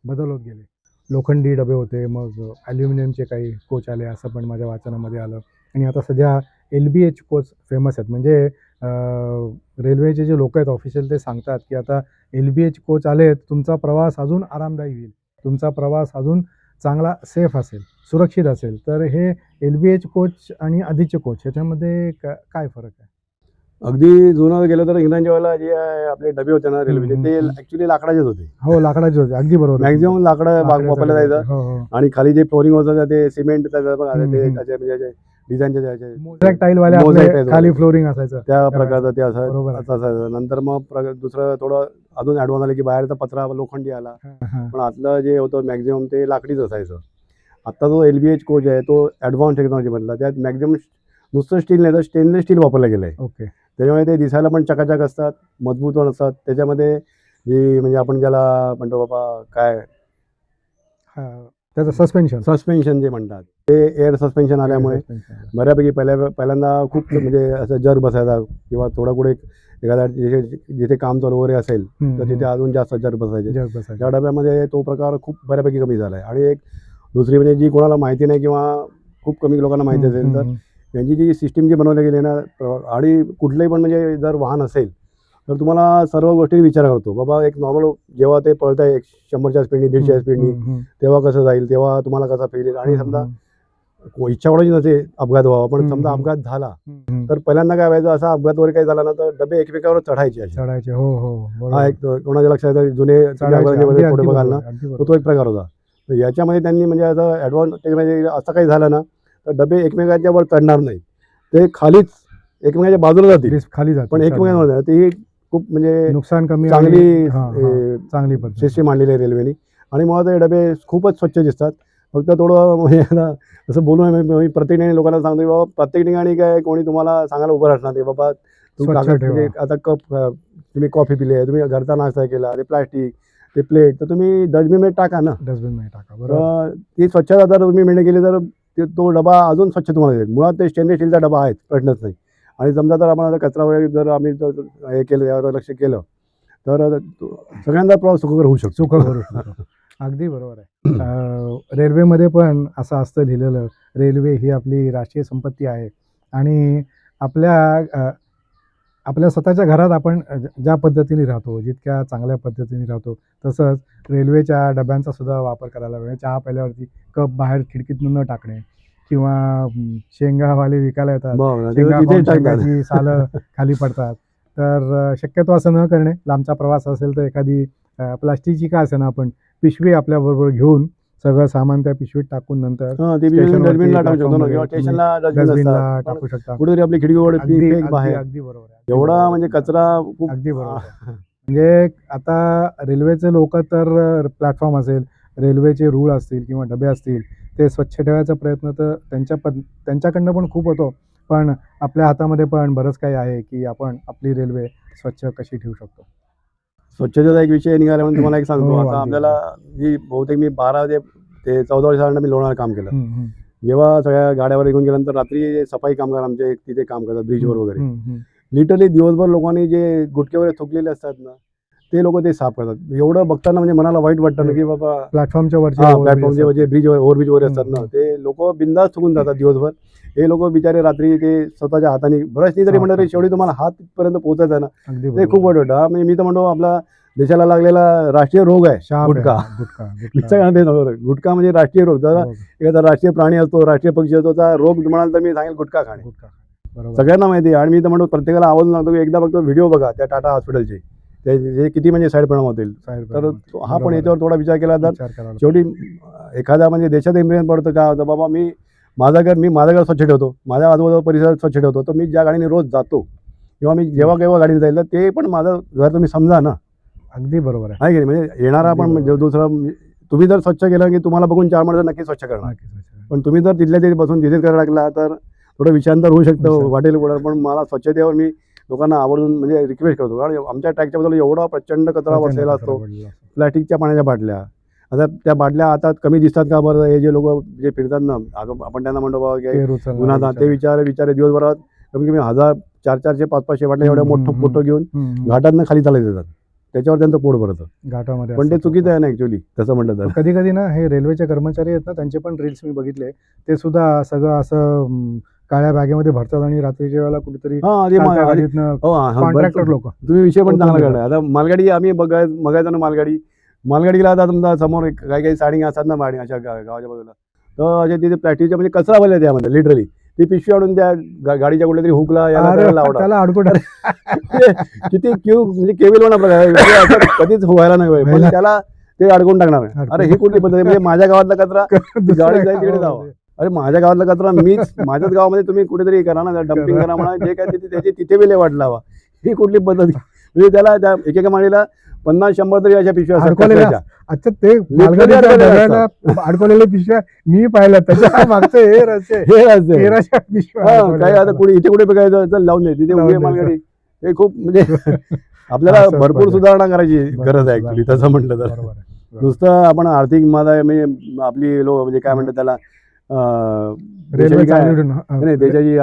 बदल होत गेले. लोखंडी डबे होते, मग ॲल्युमिनियमचे काही कोच आले असं पण माझ्या वाचनामध्ये आलं. आणि आता सध्या LBH कोच फेमस आहेत. म्हणजे रेल्वेचे जे लोक आहेत ऑफिशियल ते सांगतात की आता LBH कोच आलेत, तुमचा प्रवास अजून आरामदायी होईल, तुमचा प्रवास अजून चांगला सेफ असेल, सुरक्षित असेल, तर हे LBH कोच आणि आधीचे कोच ह्याच्यामध्ये काय फरक आहे? अगदी जुनं गेलं तर इंग्लंडच्या वेळेला जे आपले डबे होते ना रेल्वेचे हम्म, ते हम्म. ऍक्च्युली लाकडाचेच होते. हो, लाकडाचे होते. अगदी बरोबर आहे मॅक्झिमम तुमचं. लाकडं लाकडाचं वापरलं डबे जायचं होते. हो, हो. आणि खाली जे फ्लोरिंग होतं ते सिमेंट त्याचं बघा हम्म, ते हम्म. त्याचे म्हणजे डिझाईनचे त्याचे मोझॅक टाईल वाले मोझॅक आपले टाईल खाली वाले. फ्लोरिंग असायचं. त्या त्या प्रकारचं ते वेळेस. बरोबर असं आहे. असं असायचं. नंतर मग दुसरं थोडं अजून ॲडव्हान्स आलं की बाहेरचा पत्रा लोखंडी आला. हां. पण आतलं जे होतं मॅक्झिमम ते लाकडीच असायचं. आता जो LBH कोच आहे तो ॲडव्हान्स टेक्नॉलॉजी मधला. त्यात मॅक्झिमम नुसतं स्टील नाही तर स्टेनलेस स्टील वापरलं गेलं आहे. ओके. त्याच्यामुळे ते दिसायला पण चकाचक असतात, मजबूत पण असतात. त्याच्यामध्ये जी म्हणजे आपण ज्याला म्हणतो बाबा काय हां. त्याचं सस्पेन्शन जे म्हणतात ते एअर सस्पेन्शन आल्यामुळे बऱ्यापैकी पहिल्यांदा खूप म्हणजे असं जर बसायचा किंवा थोडा कुठे एखाद्या जिथे काम चालू वगैरे असेल तर तिथे अजून जास्त जर बसायचे. त्या डब्यामध्ये तो प्रकार खूप बऱ्यापैकी कमी झाला आहे. आणि एक दुसरी म्हणजे जी कोणाला माहिती नाही किंवा खूप कमी लोकांना माहिती असेल तर यांची जी सिस्टीम जी बनवली गेली ना आणि कुठलंही पण म्हणजे जर वाहन असेल तर तुम्हाला सर्व गोष्टी विचार करतो. बाबा एक नॉर्मल जेव्हा ते पळत आहे 100च्या स्पीडनी 150च्या स्पीडनी तेव्हा कसं जाईल, तेव्हा तुम्हाला कसा फील येईल. आणि समजा इच्छा कोणाची नसेल अपघात व्हावा, पण समजा अपघात झाला तर पहिल्यांदा काय व्हायचं, असा अपघात वगैरे काही झाला ना तर डबे एकमेकावर चढायचे असे. चढायचे. हो, हो. हा एक कोणाच्या लक्षात येतं, जुने चढायचे. फोटो बघाल ना तो एक प्रकार होता. तर याच्यामध्ये त्यांनी म्हणजे आता ॲडव्हान्स टेक्नॉलॉजी असं काही झालं ना तर डबे एकमेकांच्या वर चढणार नाही, ते खालीच एकमेकांच्या बाजूला जातील खाली जाते. पण एकमेकांवर नाही. ती खूप म्हणजे नुकसान कमी चांगली चांगली पद्धत सिस्टीम आणलेली आहे रेल्वेने. आणि मुळात हे डबे खूपच स्वच्छ दिसतात. फक्त थोडं म्हणजे आता असं बोलून मी प्रत्येक ठिकाणी लोकांना सांगतो की बाबा प्रत्येक ठिकाणी काय कोणी तुम्हाला सांगायला उभं राहणार नाही. बाबा तू स्वच्छ कागद ठेवा. म्हणजे आता कप तुम्ही कॉफी पिली आहे, तुम्ही घरचा नाश्ता केला, ते प्लास्टिक ते प्लेट तर तुम्ही डस्टबिनमध्ये टाका ना. डस्टबिनमध्ये टाका. बरोबर. तर ती स्वच्छता जर तुम्ही मेंटेन केली तर तो डबा अजून स्वच्छ तुम्हाला देईल. मुळात ते स्टेनलेस स्टीलचा डबा आहे, प्रश्नच नाही. आणि समजा जर आपण आता कचरा वगैरे जर आम्ही हे केलं यावर लक्ष केलं तर सगळ्यांचा प्रवास सुखकर होऊ शकतो. अगदी बरोबर आहे. रेल्वेमध्ये पण असं असतं लिहिलेलं, रेल्वे ही आपली राष्ट्रीय संपत्ती आहे आणि आपल्या स्वतःच्या घरात आपण ज्या पद्धतीने राहतो, जितक्या चांगल्या पद्धतीने राहतो, तसंच रेल्वेच्या डब्यांचा सुद्धा वापर करायला पाहिजे. चहा प्यायल्यावरती कप बाहेर खिडकीतून न टाकणे किंवा शेंगावाले विकायला येतात, शेंगा खाऊन शेंगाची सालं खाली पडतात. तर शक्यतो असं न करणे. लांबचा प्रवास असेल तर एखादी प्लास्टिकची का असेना आपण पिशवी आपल्याबरोबर घेऊन सगळं सामान त्या पिशवीत टाकून नंतर डस्टबिनला टाकू शकतो ना किंवा स्टेशनला डस्टबिनला टाकू शकता. कुठेतरी आपली खिडकीवर फेक बाहेर अगदी बरोबर आहे. एवढा म्हणजे कचरा खूप अगदी बरोबर आहे. म्हणजे आता रेल्वेचे लोक तर प्लॅटफॉर्म असेल, रेल्वेचे रूळ असतील किंवा डबे असतील ते स्वच्छ ठेवायचा प्रयत्न तर त्यांच्याकडनं पण खूप होतो. पण आपल्या हातामध्ये पण बरंच काही आहे की आपण आपली रेल्वे स्वच्छ कशी ठेवू शकतो. स्वच्छतेचा एक विषय निघाला म्हणून तुम्हाला एक सांगतो. हो, आता अगदी आपल्याला जी बहुतेक मी 12 ते 14 वर्षानंतर मी लोणावळ्यात काम केलं. हम्म, हम्म. जेव्हा सगळ्या गाड्यावर निघून गेल्यानंतर रात्री सफाई कामगार आमचे तिथे काम करतात ब्रिजवर वगैरे. हम्म. लिटरली दिवसभर लोकांनी जे गुटखे वगैरे थुकलेले असतात ना ते लोक ते साफ करतात. एवढं बघताना म्हणजे मनाला वाईट वाटतं ना की बाबा प्लॅटफॉर्मच्या प्लॅटफॉर्मचे जे ब्रिज ओव्हरब्रिज वगैरे असतात ना ते लोक बिंदास थुकून जातात दिवसभर. हे लोक बिचारे रात्री ते स्वतःच्या हाताने ब्रशनी जरी म्हणलं तरी शेवटी तुम्हाला हात तिथपर्यंत पोहोचायचं आहे ना ते खूप वाईट वाटतं. म्हणजे मी तर म्हणतो आपला देशाला लागलेला राष्ट्रीय रोग आहे गुटखा. गुटखा म्हणजे राष्ट्रीय रोग. जरा एखादा राष्ट्रीय प्राणी असतो, राष्ट्रीय पक्षी असतो, त्याचा रोग म्हणाल तर मी सांगेल गुटखा खाणे. सगळ्यांना माहिती आहे. आणि मी तर म्हणतो प्रत्येकाला आवाज लागतो की एकदा फक्त व्हिडिओ बघा त्या टाटा हॉस्पिटलचे, ते किती म्हणजे साईड परिणाम होतील. तर हा पण याच्यावर थोडा विचार केला तर शेवटी एखाद्या म्हणजे देशात इम्प्रेशन पडतं काय होतं बाबा मी माझं घर स्वच्छ ठेवतो, माझ्या आजूबाजूला परिसर स्वच्छ ठेवतो. तर मी ज्या गाडीने रोज जातो किंवा मी जेव्हा केव्हा गाडीने जाईल तर ते पण माझं घर तुम्ही समजा ना. अगदी बरोबर आहे. की नाही म्हणजे येणारा पण दुसरा तुम्ही जर स्वच्छ केलं की तुम्हाला बघून 4 माणसं नक्की स्वच्छ करणार. पण तुम्ही जर तिथल्या तिथे बसून तिथेच करायला लागला तर थोडं विषयांतर होऊ शकतं, वाटेल कुठं. पण मला स्वच्छतेवर मी लोकांना आवर्जून म्हणजे रिक्वेस्ट करतो. कारण आमच्या ट्रॅकच्या बाजूला एवढा प्रचंड कचरा बसलेला असतो. प्लॅस्टिकच्या पाण्याच्या बाटल्या, आता त्या बाटल्या आता कमी दिसतात का बरं. हे जे लोक जे फिरतात ना आपण त्यांना म्हणतो बाबा गुन्हा ते विचारे दिवसभरात कमी कमी 1000 400 500 बाटल्या एवढ्या मोठं घेऊन घाटातनं खाली चालत येतात. त्याच्यावर त्यांचं पोट भरतं घाटामध्ये. पण ते चुकीचं आहे ना ऍक्च्युअली तसं म्हटलं तर. कधी कधी ना हे रेल्वेचे कर्मचारी आहेत ना त्यांचे पण रील्स मी बघितले. ते सुद्धा सगळं असं काळ्या बॅगेमध्ये भरतात आणि रात्रीच्या वेळेला कुठेतरी कॉन्ट्रॅक्टर लोक. तुम्ही विषय पण चांगला काढला. आता मालगाडी आम्ही बघायचं ना मालगाडी मालगाडीला आता तुमचा समोर काही काही साडी असतात ना माडी अशा गावाच्या बाजूला, तर अशा तिथे प्लॅस्टिकच्या म्हणजे कचरा भरला त्यामध्ये लिटरली ती पिशवी आणून त्या गाडीच्या कुठल्या तरी हुकला याला अरे त्याला लावला. त्याला अडकून किती म्हणजे केविल होणार प्रकार आहे. म्हणजे असं कधीच व्हायला नाही पाहिजे. पण त्याला ते अडकून टाकणार आहे. अरे ही कुठली पद्धत आहे? म्हणजे माझ्या गावातला कचरा गाडी जाईल तिकडे जावा. अरे माझ्या गावातला कचरा मीच माझ्याच गावामध्ये तुम्ही कुठेतरी करा ना, डम्पिंग करा म्हणा, जे काय त्याची तिथे विल्हेवाट लावा. ही कुठली पद्धत? म्हणजे त्याला त्या एकेका माळीला 50-100 तरी अशा पिशव्या असतात अडकवलेल्या. कचऱ्याच्या. अच्छा, ते अडकवलेल्या मालगाडीच्या अडकवलेल्या पिशव्या मी पाहिल्या त्याच्या मागचं हे रहस्य हे असते. तेराच्या पिशव्या काय अडकवलेल्या. आता कुठे इथे कुठे बघायचं चल लावून दे तिथे लावून उभी द्यायचं. मालगाडी. हे खूप म्हणजे आपल्याला असंच भरपूर पाहिजे. सुधारणा करायची भरपूर गरज आहे ऍक्च्युली तसं म्हटलं तर. बरोबर आहे. नुसतं आपण आर्थिक माझा म्हणजे आपली लोक म्हणजे काय म्हणतात त्याला रेल्वे देशाची काय चालू नाही देशाची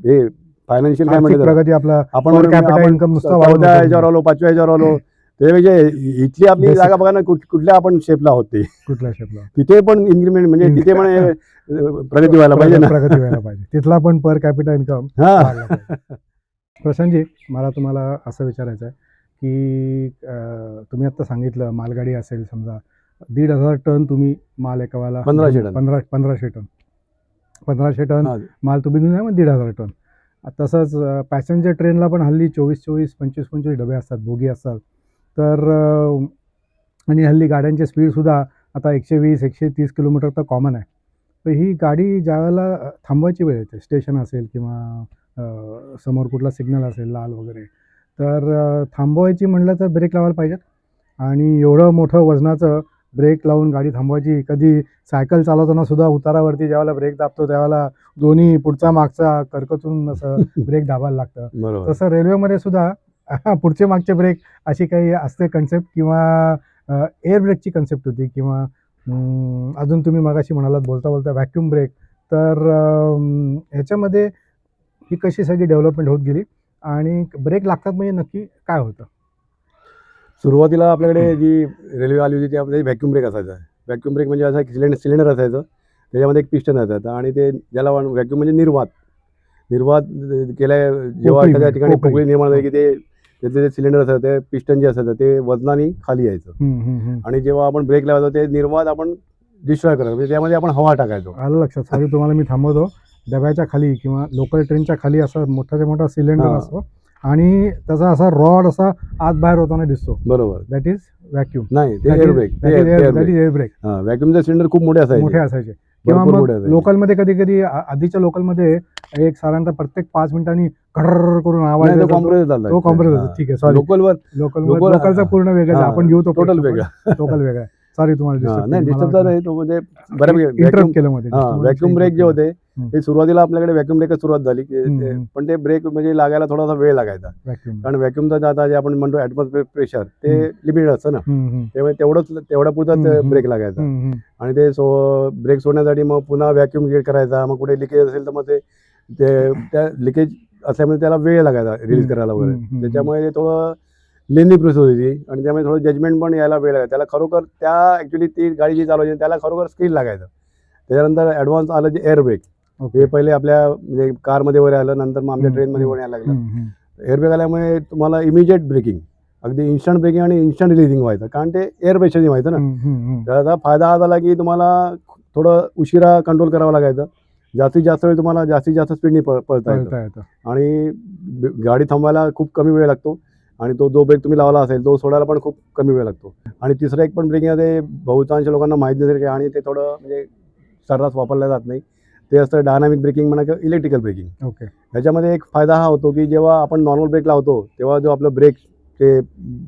हे फायनान्शियल काय म्हणतात त्याला. प्रगती आपला आपण per capita आपण income नुसता 4थ्या वाढवून ह्याच्यावर आलो 5व्या ह्याच्यावर आलो त्यापेक्षा इथली आपली Basic. जागा बघा ना कुठल्या आपण शेपला आहोत ते कुठल्या शेपला तिथे पण इन्क्रीमेंट म्हणजे तिथे पण प्रगती व्हायला पाहिजे ना. प्रगती व्हायला पाहिजे. तिथला पण पर कॅपिटा इन्कम हा प्रशांतजी, मला तुम्हाला असं विचारायचं आहे की तुम्ही आता सांगितलं मालगाडी असेल समजा 1,500 टन तुम्ही माल एका वेळेला 1500 टन. 1500 टन 1500 टन हा. माल तुम्ही घेऊन जा मग 1,500 टन. तसंच पॅसेंजर ट्रेनला पण हल्ली 24-24 25-25 डबे असतात, बोगी असतात. तर आणि हल्ली गाड्यांचे स्पीडसुद्धा आता 120-130 किलोमीटर तर कॉमन आहे. तर ही गाडी ज्यावेळेला थांबवायची वेळ येते, स्टेशन असेल किंवा समोर कुठला सिग्नल असेल लाल वगैरे, तर थांबवायची म्हटलं तर ब्रेक लावायला पाहिजेत. आणि एवढं मोठं वजनाचं ब्रेक लावून गाडी थांबवायची. कधी सायकल चालवताना सुद्धा उतारावरती ज्यावेळेला ब्रेक दाबतो त्यावेळेला दोन्ही पुढचा मागचा करकचून असं ब्रेक दाबायला लागतं. बरोबर. तसं रेल्वेमध्ये सुद्धा पुढचे मागचे ब्रेक अशी काही असते कन्सेप्ट किंवा एअर ब्रेकची कन्सेप्ट होती किंवा अजून तुम्ही मगाशी म्हणालात बोलता बोलता व्हॅक्यूम ब्रेक. तर ह्याच्यामध्ये ही कशी सगळी डेव्हलपमेंट होत गेली आणि ब्रेक लागतात म्हणजे नक्की काय होतं? सुरुवातीला आपल्याकडे जी रेल्वे आली होती त्यामध्ये व्हॅक्यूम ब्रेक असायचा. व्हॅक्यूम ब्रेक म्हणजे असं सिलेंडर असायचं, त्याच्यामध्ये एक पिस्टन असायचं आणि ते ज्याला व्हॅक्यूम म्हणजे निर्वात केल्या जेव्हा पोकळी एखाद्या ठिकाणी पोकळी. पोकळी निर्माण झाली की ते त्याचे जे सिलेंडर असायचं ते पिस्टन जे असायचं ते वजनाने खाली यायचं आणि जेव्हा आपण ब्रेक लावायचो ते निर्वात आपण डिस्ट्रॉय करायचो, म्हणजे त्यामध्ये आपण हवा टाकायचो. आलं लक्षात. सॉरी तुम्हाला मी थांबवतो. डब्याच्या खाली किंवा लोकल ट्रेनच्या खाली असा मोठाच्या मोठा सिलेंडर हा. असतो आणि त्याचा असा रॉड असा आत बाहेर होताना दिसतो. बरोबर. That is vacuum. नाही ते air brake. That is air brake. हा व्हॅक्यूमचे सिलेंडर खूप मोठे मोठे असायचे. असायचे किंवा भरपूर मग मोठे असायचे. लोकलमध्ये कधी कधी आधीच्या लोकलमध्ये एक साधारणतः प्रत्येक 5 मिनिटांनी घडर करून आवाज नाही, तो येतो. कॉम्प्रेसर चालला. तो कॉम्प्रेसर होता. ठीक आहे, सॉरी. लोकलवर लोकलचा पूर्ण वेगळा. हा, आपण घेऊ तो टोटल वेगळा. लोकल वेगळा. सॉरी तुम्हाला नाही डिस्टर्ब disturb नाही तो म्हणजे बऱ्यापैकी इंटरप्ट केलं मध्ये. व्हॅक्यूम ब्रेक जे होते ते सुरुवातीला आपल्याकडे व्हॅक्यूम ब्रेकच सुरुवात झाली पण ते ब्रेक म्हणजे लागायला थोडासा वेळ लागायचा. व्हॅक्यूम. कारण व्हॅक्यूमचा आता जे आपण म्हणतो ॲटमॉस्फिअर प्रेशर ते लिमिटेड असतं ना, त्यामुळे तेवढा पुरताच ब्रेक लागायचा आणि ते ब्रेक सोडण्यासाठी मग पुन्हा व्हॅक्यूम क्रिएट करायचा. मग कुठे लिकेज असेल तर मग ते त्या लिकेज असल्यामुळे त्याला वेळ लागायचा रिलीज करायला वगैरे. त्याच्यामुळे ते थोडं लेंदी प्रोसेस होती ती आणि त्यामुळे थोडं जजमेंट पण यायला वेळ लागायचा. त्याला खरोखर त्या ॲक्च्युली ती गाडी जी चालवायची त्याला खरोखर स्किल लागायचं. त्याच्यानंतर ॲडव्हान्स आलं जे एअर ब्रेक. हे पहिले आपल्या म्हणजे कारमध्ये वगैरे आलं, नंतर मग आमच्या ट्रेनमध्ये वगैरे यायला लागलं. एअर ब्रेक आल्यामुळे तुम्हाला इमिजिएट ब्रेकिंग, अगदी इन्स्टंट ब्रेकिंग आणि इन्स्टंट रिलिझिंग व्हायचं, कारण ते एअर प्रेशरने व्हायचं ना. त्याचा फायदा हा झाला की तुम्हाला थोडं उशिरा कंट्रोल करावं लागायचं. जास्तीत जास्त वेळ तुम्हाला जास्तीत जास्त स्पीडने पळता येतं आणि गाडी थांबवायला खूप कमी वेळ लागतो आणि तो जो ब्रेक तुम्ही लावला असेल तो सोडायला पण खूप कमी वेळ लागतो. आणि तिसरं एक पण ब्रेकिंग आहे ते बहुतांश लोकांना माहीत नसेल आणि ते थोडं म्हणजे सर्रास वापरलं जात नाही. ते असतं डायनामिक ब्रेकिंग म्हणा किंवा इलेक्ट्रिकल ब्रेकिंग. ओके. ह्याच्यामध्ये एक फायदा हा होतो की जेव्हा आपण नॉर्मल ब्रेक लावतो तेव्हा जो आपलं ब्रेक ते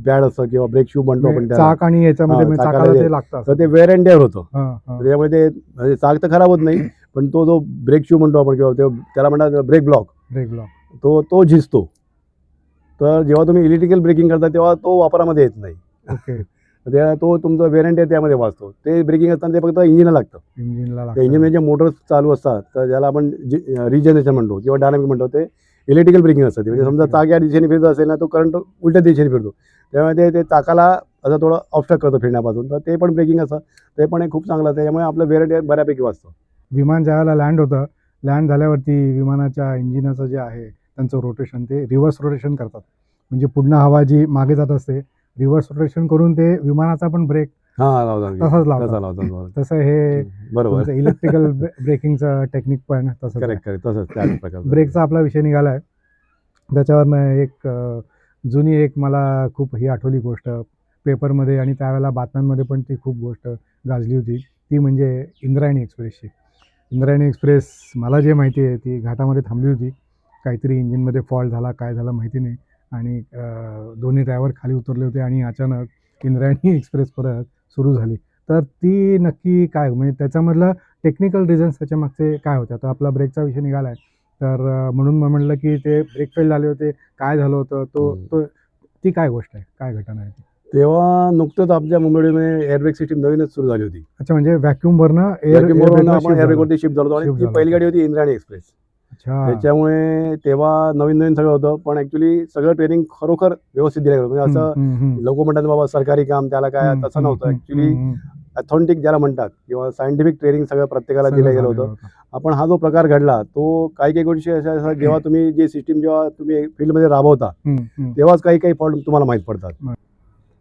पॅड असतं किंवा ब्रेक शू म्हणतो आपण त्याला, चाक आणि याच्यामध्ये चाकाला ते लागतं तर ते वेअर अँड टेअर होतं. त्याच्यामुळे त्यामुळे ते म्हणजे चाक तर खराब होत नाही पण तो जो ब्रेक शू म्हणतो आपण किंवा त्याला म्हणतात ब्रेक ब्लॉक तो झिजतो. तर जेव्हा तुम्ही इलेक्ट्रिकल ब्रेकिंग करता तेव्हा तो वापरामध्ये येत नाही. ओके. तो तुमचं वेअर अँड टेअर त्यामध्ये वाचतो. ते ब्रेकिंग असताना ते फक्त इंजिनला लागतं. त्या इंजिनमध्ये जे मोटर्स चालू असतात तर ज्याला आपण रिजनरेशन म्हणतो किंवा डायनामिक म्हणतो ते इलेक्ट्रिकल ब्रेकिंग असतं. म्हणजे समजा चाक या दिशेने फिरत असेल ना तो करंट उलट्या दिशेने फिरतो, त्यामुळे ते चाकाला असं थोडं ऑब्स्ट्रक्ट करतो फिरण्यापासून. तर ते पण ब्रेकिंग असतं, ते पण एक खूप चांगलं असतं. त्यामुळे आपलं वेअर अँड टेअर बऱ्यापैकी वाचतं. विमान ज्यावेळेला लँड होतं, लँड झाल्यावरती विमानाच्या इंजिनाचं जे आहे त्यांचं रोटेशन ते रिव्हर्स रोटेशन करतात. म्हणजे पुन्हा हवा जी मागे जात असते रिव्हर्स रोटेशन करून ते विमानाचा पण ब्रेक हां, लावतात की. तसाच लावतात. तसा लावतात बरोबर. तसं हे बरोबर. तुमचं इलेक्ट्रिकल ब्रेकिंगचं टेक्निक पण तसंच आहे. करेक्ट तसंच त्याच प्रकारचं. ब्रेकचा आपला विषय निघाला आहे. त्याच्यावरनं एक जुनी एक मला खूप ही आठवली गोष्ट पेपरमध्ये आणि त्यावेळेला बातम्यांमध्ये पण ती खूप गोष्ट गाजली होती. ती म्हणजे इंद्रायणी एक्सप्रेसची. इंद्रायणी एक्सप्रेस मला जे माहिती आहे ती घाटामध्ये थांबली होती. काहीतरी इंजिनमध्ये फॉल्ट झाला, काय झालं माहिती नाही आणि दोन्ही ड्रायव्हर खाली उतरले होते आणि अचानक इंद्रायणी एक्सप्रेस परत सुरू झाली. तर ती नक्की काय म्हणजे त्याच्यामधलं टेक्निकल रिझन्स त्याच्यामागचे काय होते? आता आपला ब्रेकचा विषय निघाला आहे. तर म्हणून मग म्हटलं की ते ब्रेक फेल झाले होते. काय झालं होतं? तो ती काय गोष्ट आहे? काय घटना आहे ती? तेव्हा नुकतंच आमच्या मुंबईमध्ये एअरब्रेक सिस्टीम नवीनच सुरू झाली होती. अच्छा, म्हणजे व्हॅक्यूमवरनं व्हॅक्यूमवरून आपण एअरब्रेकवरती शिफ्ट झालो आणि Shift ती झालो पहिली होतो. गाडी होती इंद्रायणी एक्सप्रेस. अच्छा. त्याच्यामुळे तेव्हा नवीन सगळं होतं. पण ॲक्च्युली सगळं ट्रेनिंग खरोखर व्यवस्थित दिलं गेलं. म्हणजे असं लोकं म्हणतात बाबा सरकारी काम त्याला काय तसं नव्हतं. ॲक्च्युली ऑथेंटिक ज्याला म्हणतात किंवा सायंटिफिक ट्रेनिंग सगळं प्रत्येकाला दिलं गेलं होतं. आपण हा जो प्रकार घडला तो काही गोष्टी अशा जेव्हा तुम्ही जी सिस्टीम जेव्हा तुम्ही फील्डमध्ये राबवता तेव्हाच काही फॉल्ट तुम्हाला माहीत पडतात.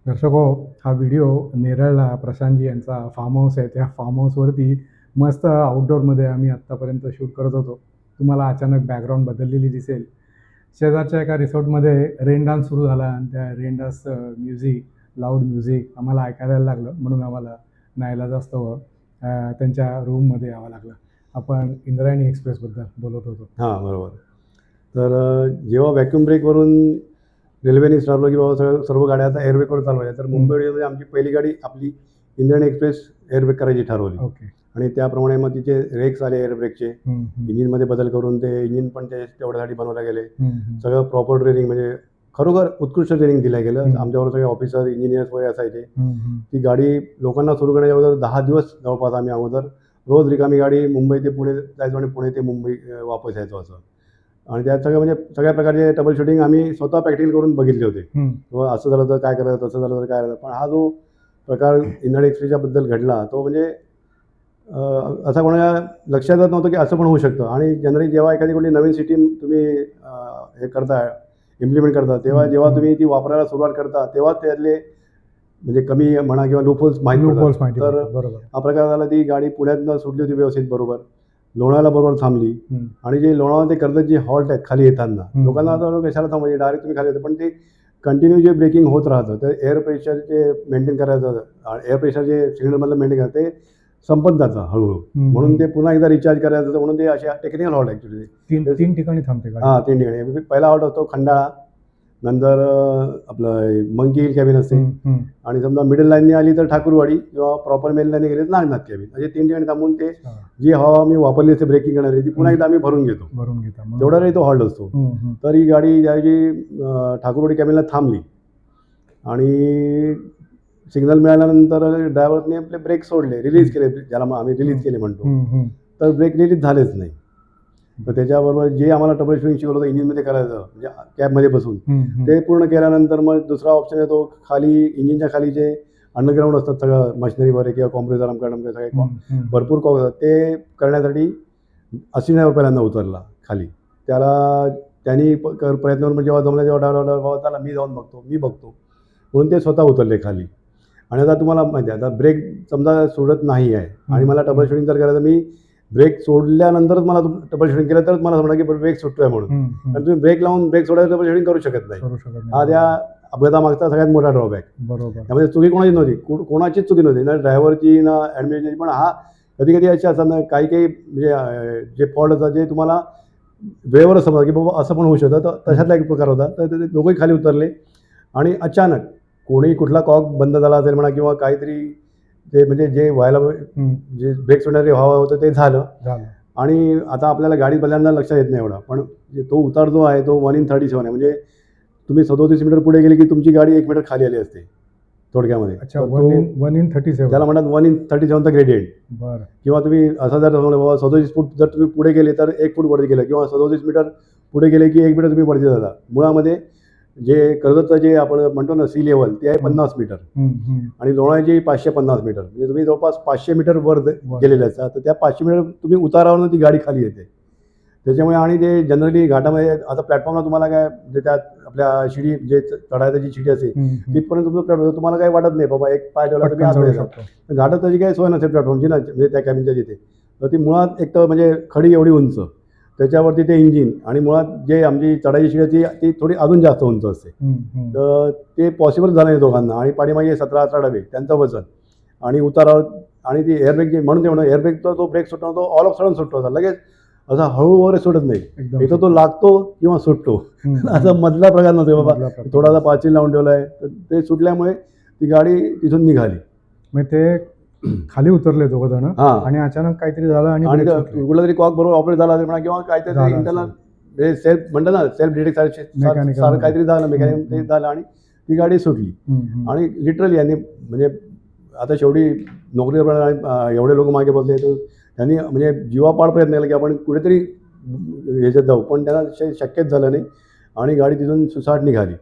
दर्शको, हा व्हिडिओ नेरळला प्रशांतजी यांचा फार्म हाऊस आहे. त्या फार्म हाऊसवरती मस्त आउटडोअरमध्ये आम्ही आत्तापर्यंत शूट करत होतो. तुम्हाला अचानक बॅकग्राऊंड बदललेली दिसेल. शेजारच्या एका रिसॉर्टमध्ये रेन डान्स सुरू झाला आणि त्या rain dance music, loud music आम्हाला ऐकायला लागलं. म्हणून आम्हाला नाईलाजास्तव त्यांच्या रूममध्ये यावं लागलं. आपण इंद्रायणी एक्सप्रेसबद्दल बोलत होतो. हां, बरोबर. तर जेव्हा व्हॅक्यूम ब्रेकवरून रेल्वेने ठरवलं की बाबा सर्व गाड्या आता एअरब्रेकवर चालवायच्या, तर मुंबईमध्ये आमची पहिली गाडी आपली इंद्रायणी एक्सप्रेस एअरब्रेक करायची ठरवली. ओके. आणि त्याप्रमाणे मग तिचे रेक्स आले एअरब्रेकचे. इंजिनमध्ये बदल करून ते इंजिन पण ते तेवढ्यासाठी बनवले गेले. सगळं प्रॉपर ट्रेनिंग म्हणजे खरोखर उत्कृष्ट ट्रेनिंग दिलं गेलं. आमच्याबरोबर सगळे ऑफिसर, इंजिनियर्स वगैरे असायचे. ती गाडी लोकांना सुरू करण्याच्या अगोदर 10 दिवस जवळपास आम्ही अगोदर रोज रिकामी गाडी मुंबई ते पुणे जायचो आणि पुणे ते मुंबई वापस यायचो असं. आणि त्यात सगळं म्हणजे सगळ्या प्रकारचे ट्रबल शूटिंग आम्ही स्वतः प्रॅक्टिकल करून बघितले होते. किंवा असं झालं तर काय करायचं, तसं झालं तर काय करायचं. पण हा जो प्रकार इंद्रायणी एक्सप्रेसच्याबद्दल घडला तो म्हणजे असा कोणाच्या लक्षात येत नव्हतं की असं पण होऊ शकतं. आणि जनरली जेव्हा एखादी कोणती नवीन सिस्टीम तुम्ही हे करता इम्प्लिमेंट करता तेव्हा जेव्हा तुम्ही ती वापरायला सुरुवात करता तेव्हा त्यातले म्हणजे कमी म्हणा किंवा लूपहोल्स माहीत पडतात. तर हा प्रकार झाला. ती गाडी पुण्यातनं सुटली होती व्यवस्थित बरोबर, लोणावळ्याला बरोबर थांबली. आणि जे लोणावळा ते कर्जत जे हॉल्ट आहेत खाली येताना लोकांना आता कशाला थांबायचे, डायरेक्ट तुम्ही खाली येतं. पण ते कंटिन्यू जे ब्रेकिंग होत राहतं तर एअर प्रेशर जे मेंटेन करायचं, एअर प्रेशर जे सिलेंडरमधलं मेंटेन करायचं ते संपत जातं हळूहळू. म्हणून ते पुन्हा एकदा रिचार्ज करायचं. म्हणून ते अशा टेक्निकल हॉल्ट ॲक्च्युली 3 ठिकाणी थांबते गाडी. हां, 3 ठिकाणी. पहिला हॉल्ट असतो खंडाळा, नंतर आपलं मंकी हिल कॅबिन असते आणि समजा मिडल लाईनने आली तर ठाकूरवाडी किंवा प्रॉपर मेन लाईनने गेली तर नागनाथ कॅबिन. म्हणजे 3 ठिकाणी थांबून ते जी हवा मी वापरली असते ब्रेकिंग करणारी ती पुन्हा एकदा आम्ही भरून घेतो. तेवढा रे तो हॉल्ट असतो. तर ही गाडी ज्यावेळी ठाकूरवाडी कॅबिनला थांबली आणि सिग्नल मिळाल्यानंतर ड्रायव्हरने आपले ब्रेक सोडले, रिलीज केले, ज्याला आम्ही रिलीज केले म्हणतो. तर ब्रेक रिलीज झालेच नाही. तर त्याच्याबरोबर जे आम्हाला ट्रबल शूटिंग शिकवलं होतं इंजिनमध्ये करायचं म्हणजे कॅबमध्ये बसून ते पूर्ण केल्यानंतर मग दुसरा ऑप्शन येतो खाली इंजिनच्या खाली जे अंडरग्राऊंड असतात सगळं मशिनरी वगैरे किंवा कॉम्प्रेसर अमकडे सगळे भरपूर कॉक असतात ते करण्यासाठी असिनावर पहिल्यांदा उतरला खाली. त्यांनी प्रयत्न करून जेव्हा जमलं जेव्हा ड्रायव्हर त्याला मी जाऊन मी बघतो म्हणून ते स्वतः उतरले खाली. आणि आता तुम्हाला माहिती आहे आता ब्रेक समजा सोडत नाही आहे आणि मला ट्रबल शूटिंग जर करायचं मी ब्रेक सोडल्यानंतरच मला ट्रबल शूटिंग केलं तरच मला समजा की ब्रेक सुटतोय म्हणून. कारण तुम्ही ब्रेक लावून ब्रेक सोडायचं ट्रबल शूटिंग करू शकत नाही. हा त्या अपघातामागचा सगळ्यात मोठा ड्रॉबॅक. बरोबर. त्यामध्ये चुकी कोणाची नव्हती, कोणाचीच चुकी नव्हती, ना ड्रायव्हरची ना ॲडमिनिस्ट्रेशनची. पण हा कधी कधी असे असतात ना काही म्हणजे जे फॉल्ट असतात जे तुम्हाला वेळेवरच समजा की बाबा असं पण होऊ शकतं. तर तशातला एक प्रकार होता. तर ते दोघंही खाली उतरले आणि अचानक कोणी कुठला कॉक बंद झाला असेल म्हणा किंवा काहीतरी ते म्हणजे जे व्हायला जे ब्रेक सोडणारे व्हावं होतं ते झालं. आणि आता आपल्याला गाडी पहिल्यांदा लक्षात येत नाही एवढा, पण तो उतार जो आहे तो 1:37 आहे. म्हणजे तुम्ही 37 मीटर पुढे गेले की तुमची गाडी 1 मीटर खाली आली असते थोडक्यामध्ये. अच्छा, 1:37 त्याला म्हणतात 1:37चा ग्रेडियंट. बरं. किंवा तुम्ही असं जर समजलं बाबा 37 फूट जर तुम्ही पुढे गेले तर 1 फूट वरती गेलं किंवा 37 मीटर पुढे गेले की 1 मीटर तुम्ही वरती जाता. मुळामध्ये जे कर्जतचं जे आपण म्हणतो ना सी लेवल ते आहे 50 मीटर आणि लोणावळ्याची 550 मीटर. म्हणजे तुम्ही जवळपास 500 मीटर वर गेलेले असतात. तर त्या 500 मीटर तुम्ही उतारावरून ती गाडी खाली येते. त्याच्यामुळे आणि ते जनरली घाटामध्ये आता प्लॅटफॉर्मला तुम्हाला काय म्हणजे त्यात आपल्या शिडी जे चढायची जी शिडी असते तिथपर्यंत तुमचं प्लॅटफॉर्म तुम्हाला काही वाटत नाही बाबा एक पाय ठेवला तुम्ही पटकन आतमध्ये चढू जाता. शकतो. घाटात त्याची काही सोय नसते प्लॅटफॉर्मची ना म्हणजे त्या कॅबिनच्या जिथे. तर ती मुळात एक तर म्हणजे खडी एवढी उंच, त्याच्यावरती ते इंजिन आणि मुळात जे आमची चढायची शिडी आहे ती थोडी अजून जास्त उंच असते. तर ते पॉसिबल झालं नाही दोघांना आणि पाठीमागे 17-18 डबे त्यांचं वजन आणि उतारावर आणि ती एअरब्रेक जी म्हणून ते म्हणून एअरब्रेकचा तो ब्रेक सुटतो तो ऑल ऑफ सडन सुटतो होता लगेच, असा हळू वगैरे सुटत नाही. एकदम इथं तो लागतो किंवा सुटतो असा मधला प्रकार नसतो बाबा थोडासा पाचील लावून ठेवला आहे. तर ते सुटल्यामुळे ती गाडी तिथून निघाली. मग ते खाली उतरले दोघं जण हां आणि अचानक काहीतरी झालं आणि आणि brake सुटले. कुठला तरी कॉक बरोबर ऑपरेट झाला असेल म्हणा किंवा काहीतरी झालं इंटरनल असेल. म्हणजे सेल्फ म्हणतात ना सेल्फ डिटेक्ट Mechanical सारं काहीतरी झालं हम्म, मेकॅनिक ते झालं आणि ती गाडी सुटली. आणि लिटरली यांनी म्हणजे आता शेवटी नोकरीवर आणि एवढे लोक मागे बसले तर त्यांनी म्हणजे जीवापाड प्रयत्न केला की आपण कुठेतरी ह्याच्यात जाऊ, पण त्यांना शक्यच झालं नाही आणि गाडी तिथून सुसाट निघाली.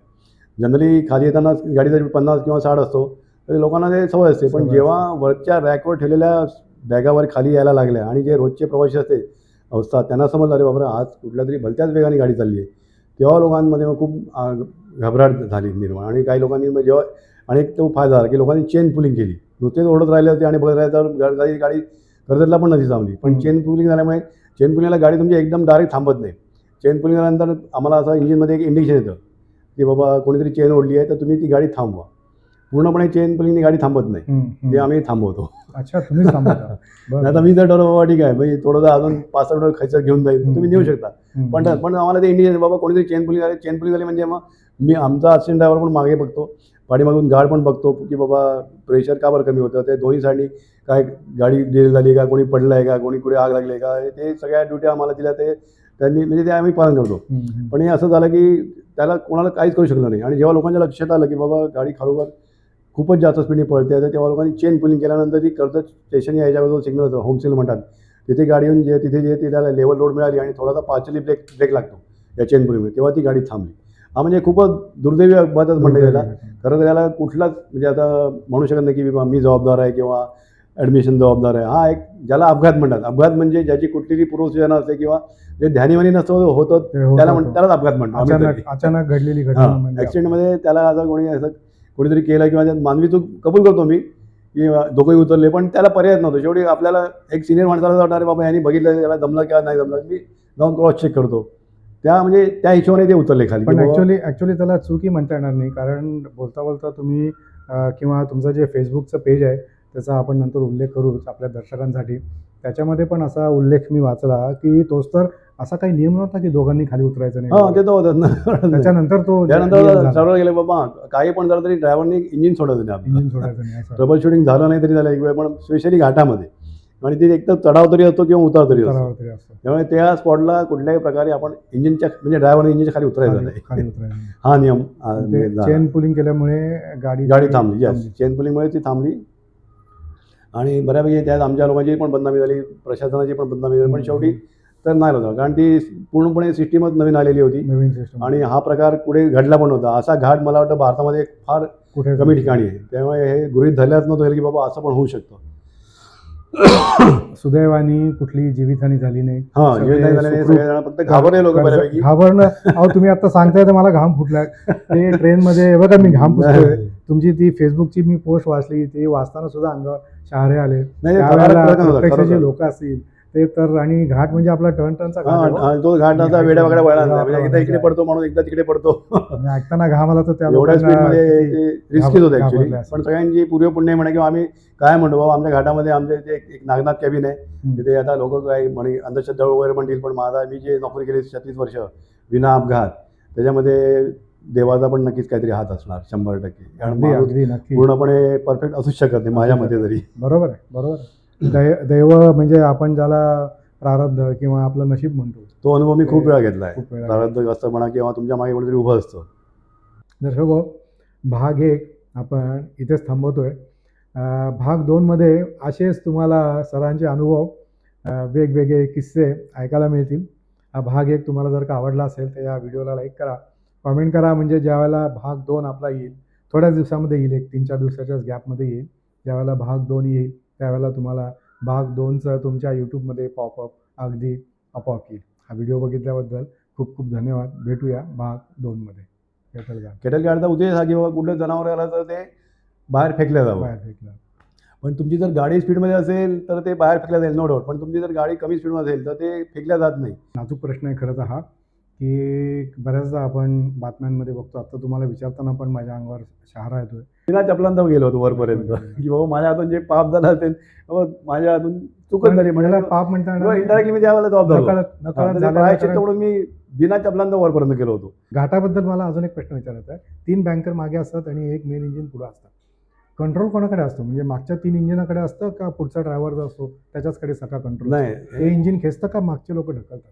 जनरली खाली येताना गाडीचा 50 किंवा 60 असतो तर लोकांना ते सवय असते, पण सवय जेव्हा वरच्या रॅकवर ठेवलेल्या बॅगावर खाली यायला लागल्या आणि जे रोजचे प्रवासी असते अवस्था त्यांना समजलं अरे बाबा आज कुठल्या तरी भलत्याच वेगाने गाडी चालली आहे. तेव्हा लोकांमध्ये मग खूप घबराट झाली निर्माण आणि काही लोकांनी मग जेव्हा आणि एक तो फायदा झाला की लोकांनी चेन पुलिंग केली. नुकतेच ओढत राहिले होते आणि बघत राहिले तर गाडी कर्जतला पण नव्हती थांबली, पण चेन पुलिंग झाल्यामुळे चेन पुलिंगला गाडी तुमची एकदम डायरेक्ट थांबत नाही. चेन पुलिंग झाल्यानंतर आम्हाला असं इंजिनमध्ये एक इंडिकेशन येतं की बाबा कोणीतरी चेन ओढली आहे तर तुम्ही ती गाडी थांबवा. पूर्णपणे चेन पुलिंगनी गाडी थांबत नाही, ते आम्ही थांबवतो. अच्छा तुम्हीच थांबवता. नाही तर मी जर ठरवलं बाबा ठीक आहे म्हणजे थोडंसं अजून 65 खर्च घेऊन जाईल तुम्ही नेऊ शकता, पण आम्हाला ते इंडिकेशन बाबा कोणीतरी चेन पुलिंग झाली म्हणजे मग मी आमचा असिस्टंट ड्रायव्हर पण मागे बघतो, पाठीमागून गार्ड पण बघतो की बाबा प्रेशर का बरं कमी होतं, ते दोन्ही साईडनी काय गाडी डिल झाली का, कोणी पडलं आहे का, कोणी कुठे आग लागली आहे का, ते सगळ्या ड्युट्या आम्हाला दिल्या ते त्यांनी म्हणजे ते आम्ही पालन करतो. पण हे असं झालं की त्याला कोणाला काहीच करू शकलं नाही आणि जेव्हा लोकांच्या लक्षात आलं की बाबा गाडी खरोखर खूपच जास्त स्पीडने पळते तर तेव्हा लोकांनी चेन पुलिंग केल्यानंतर ती कर्जत स्टेशन याच्यावर सिग्नल होतं होम सिग्नल म्हणतात तिथे गाडी येऊन तिथे त्याला लेवल लोड मिळाली आणि थोडासा पाचली ब्रेक लागतो या चेन पुलिंगमुळे, तेव्हा ती गाडी थांबली. हा म्हणजे खूपच दुर्दैवी अपघातच म्हणता येईल. खरं तर याला कुठलाच म्हणजे आता म्हणू शकत नाही की बाबा मी जबाबदार आहे किंवा ॲडमिशन जबाबदार आहे. हा एक ज्याला अपघात म्हणतात, अपघात म्हणजे ज्याची कुठलीही पूर्वसूचना असते किंवा जे ध्यानीवानी नसतं होतं त्यालाच अपघात म्हणतात. अचानक घडलेली घटना म्हणजे ॲक्सिडेंटमध्ये त्याला असं कोणी असं कोणीतरी केलं किंवा त्यात मानवी चूक कबूल करतो मी की दोघंही उतरले, पण त्याला पर्याय नव्हतं. शेवटी आपल्याला एक सिनियर माणसाला वाटतं अरे बाबा यांनी बघितलं त्याला जमलं किंवा नाही जमलं, मी जाऊन क्रॉस चेक करतो म्हणजे त्या हिशोबाने ते उतरले खाली. पण ॲक्च्युली त्याला चुकी म्हणता येणार नाही, कारण बोलता बोलता तुम्ही किंवा तुमचं जे फेसबुकचं पेज आहे त्याचा आपण नंतर उल्लेख करूच आपल्या दर्शकांसाठी. त्याच्यामध्ये पण असा उल्लेख मी वाचला की तोच तर असा काही नियम नव्हता की दोघांनी खाली उतरायचं नाही. हां ते तर होतच ना. त्याच्यानंतर त्यानंतर सर्व गेले बाबा काही पण झालं तरी ड्रायव्हरने इंजिन सोडायचं नाही, इंजिन सोडायचं नाही असं. ट्रबल शूटिंग झालं नाही तरी झालं एक वेळ, पण स्पेशली घाटामध्ये आणि ते एक तर चढाव तरी असतो किंवा उतार तरी असतो, त्यामुळे त्या स्पॉटला कुठल्याही प्रकारे आपण इंजिनच्या म्हणजे ड्रायव्हरने इंजिनच्या खाली उतरायचं नाही. हा नियम चेन पुलिंग केल्यामुळे गाडी थांबली. यस, चेन पुलिंगमुळे ती थांबली आणि बऱ्यापैकी त्यात आमच्या लोकांची पण बदनामी झाली, प्रशासनाची पण बदनामी झाली, पण शेवटी तर नाही होतं कारण ती पूर्णपणे सिस्टीमच नवीन आलेली होती आणि हा प्रकार पुढे घडला पण होता. असा घाट मला वाटतं भारतामध्ये फार कमी ठिकाणी आहे, त्यामुळे हे गृहीत धरल्याच नव्हतं की बाबा असं पण होऊ शकतं. सुदैवाने कुठली जीवितहानी झाली नाही. हां, जीवितहानी झाली नाही, सगळेजण फक्त घाबरले लोक बऱ्यापैकी. घाबरणं अहो तुम्ही आता सांगताय तर मला घाम फुटलाय. ते ट्रेनमध्ये बघा मी घाम फुटतोय. तुमची ती फेसबुकची मी पोस्ट वाचली, ती वाचताना सुद्धा अंगावर शहारे आले. त्यावेळेला जे लोक असतील ते तर, आणि घाट म्हणजे आपला टर्नचा घाट, तो घाटाचा वेड्या वगैरे वळला म्हणजे एकदा इकडे पडतो म्हणून एकदा तिकडे पडतो. ऐकताना घाम आला तर त्या एवढ्या स्पीडमध्ये रिस्कीच होतं ॲक्च्युली. पण सगळ्यांची पूर्व पुण्य म्हणा किंवा आम्ही काय म्हणतो बाबा आमच्या घाटामध्ये आमच्या इथे एक नागनाथ कॅबिन आहे, तिथे आता लोक काय म्हणे अंधश्रद्धा वगैरे म्हणतील, पण माझा मी जे नोकरी केली 36 वर्ष विना अपघात, त्याच्यामध्ये देवाचा पण नक्कीच काहीतरी हात असणार 100%. कारण पूर्णपणे परफेक्ट असूच शकत नाही माझ्या मते तरी. बरोबर आहे, बरोबर आहे. दैव म्हणजे आपण ज्याला प्रारब्ध किंवा आपलं नशीब म्हणतो, तो अनुभव मी खूप वेळा घेतला आहे. प्रारब्ध असतं म्हणा किंवा तुमच्या मागे कोणीतरी उभं असतं. दर्शको, भाग 1 आपण इथेच थांबवतोय. भाग 2 मध्ये असेच तुम्हाला सरांचे अनुभव, वेगवेगळे किस्से ऐकायला मिळतील. हा भाग 1 तुम्हाला जर का आवडला असेल तर या व्हिडिओला लाईक करा, कमेंट करा, म्हणजे ज्यावेळेला भाग 2 आपला येईल थोड्याच दिवसामध्ये येईल, एक 3-4 दिवसाच्याच गॅपमध्ये येईल. ज्यावेळेला भाग 2 येईल त्यावेळेला तुम्हाला भाग 2चं तुमच्या यूट्यूबमध्ये पॉपअप अगदी आपोआप येईल. हा व्हिडिओ बघितल्याबद्दल खूप खूप धन्यवाद. भेटूया भाग 2मध्ये. केटल गार्ड केटल गार्डचा उद्देश हा की बाबा कुठलं जनावर आलं तर ते बाहेर फेकलं जावं. बाहेर फेकला. पण तुमची जर गाडी स्पीडमध्ये असेल तर ते बाहेर फेकल्या जाईल, नो डाऊट. पण तुमची जर गाडी कमी स्पीडमध्ये असेल तर ते फेकल्या जात नाही. नाजूक प्रश्न आहे खरं तर हा, की बऱ्याचदा आपण बातम्यांमध्ये बघतो. आता तुम्हाला विचारताना पण माझ्या अंगावर शहारा येतोय. बिना चपलांना गेलो होतो वरपर्यंत की बाबा माझ्या हातून जे पाप झालं असेल, बाबा माझ्या हातून चुकत झाली पण याला म्हणजे पाप म्हणता येणार नाही. इनडायरेक्टली मी त्यावेळेला जबाबदार होतो. नकळत तर ते झालेलं प्रायश्चित्त कारण म्हणून मी बिना चपलांना वरपर्यंत गेलो होतो. घाटाबद्दल मला अजून एक प्रश्न विचारायचा आहे. 3 बँकर मागे असतात आणि एक मेन इंजिन पुढे असतात. कंट्रोल कोणाकडे असतो? म्हणजे मागच्या 3 इंजिनाकडे असतं का पुढचा ड्रायव्हर जो असतो त्याच्याचकडे सगळा कंट्रोल नाही, असतो? हे इंजिन खेचतं का मागचे लोक ढकलतात?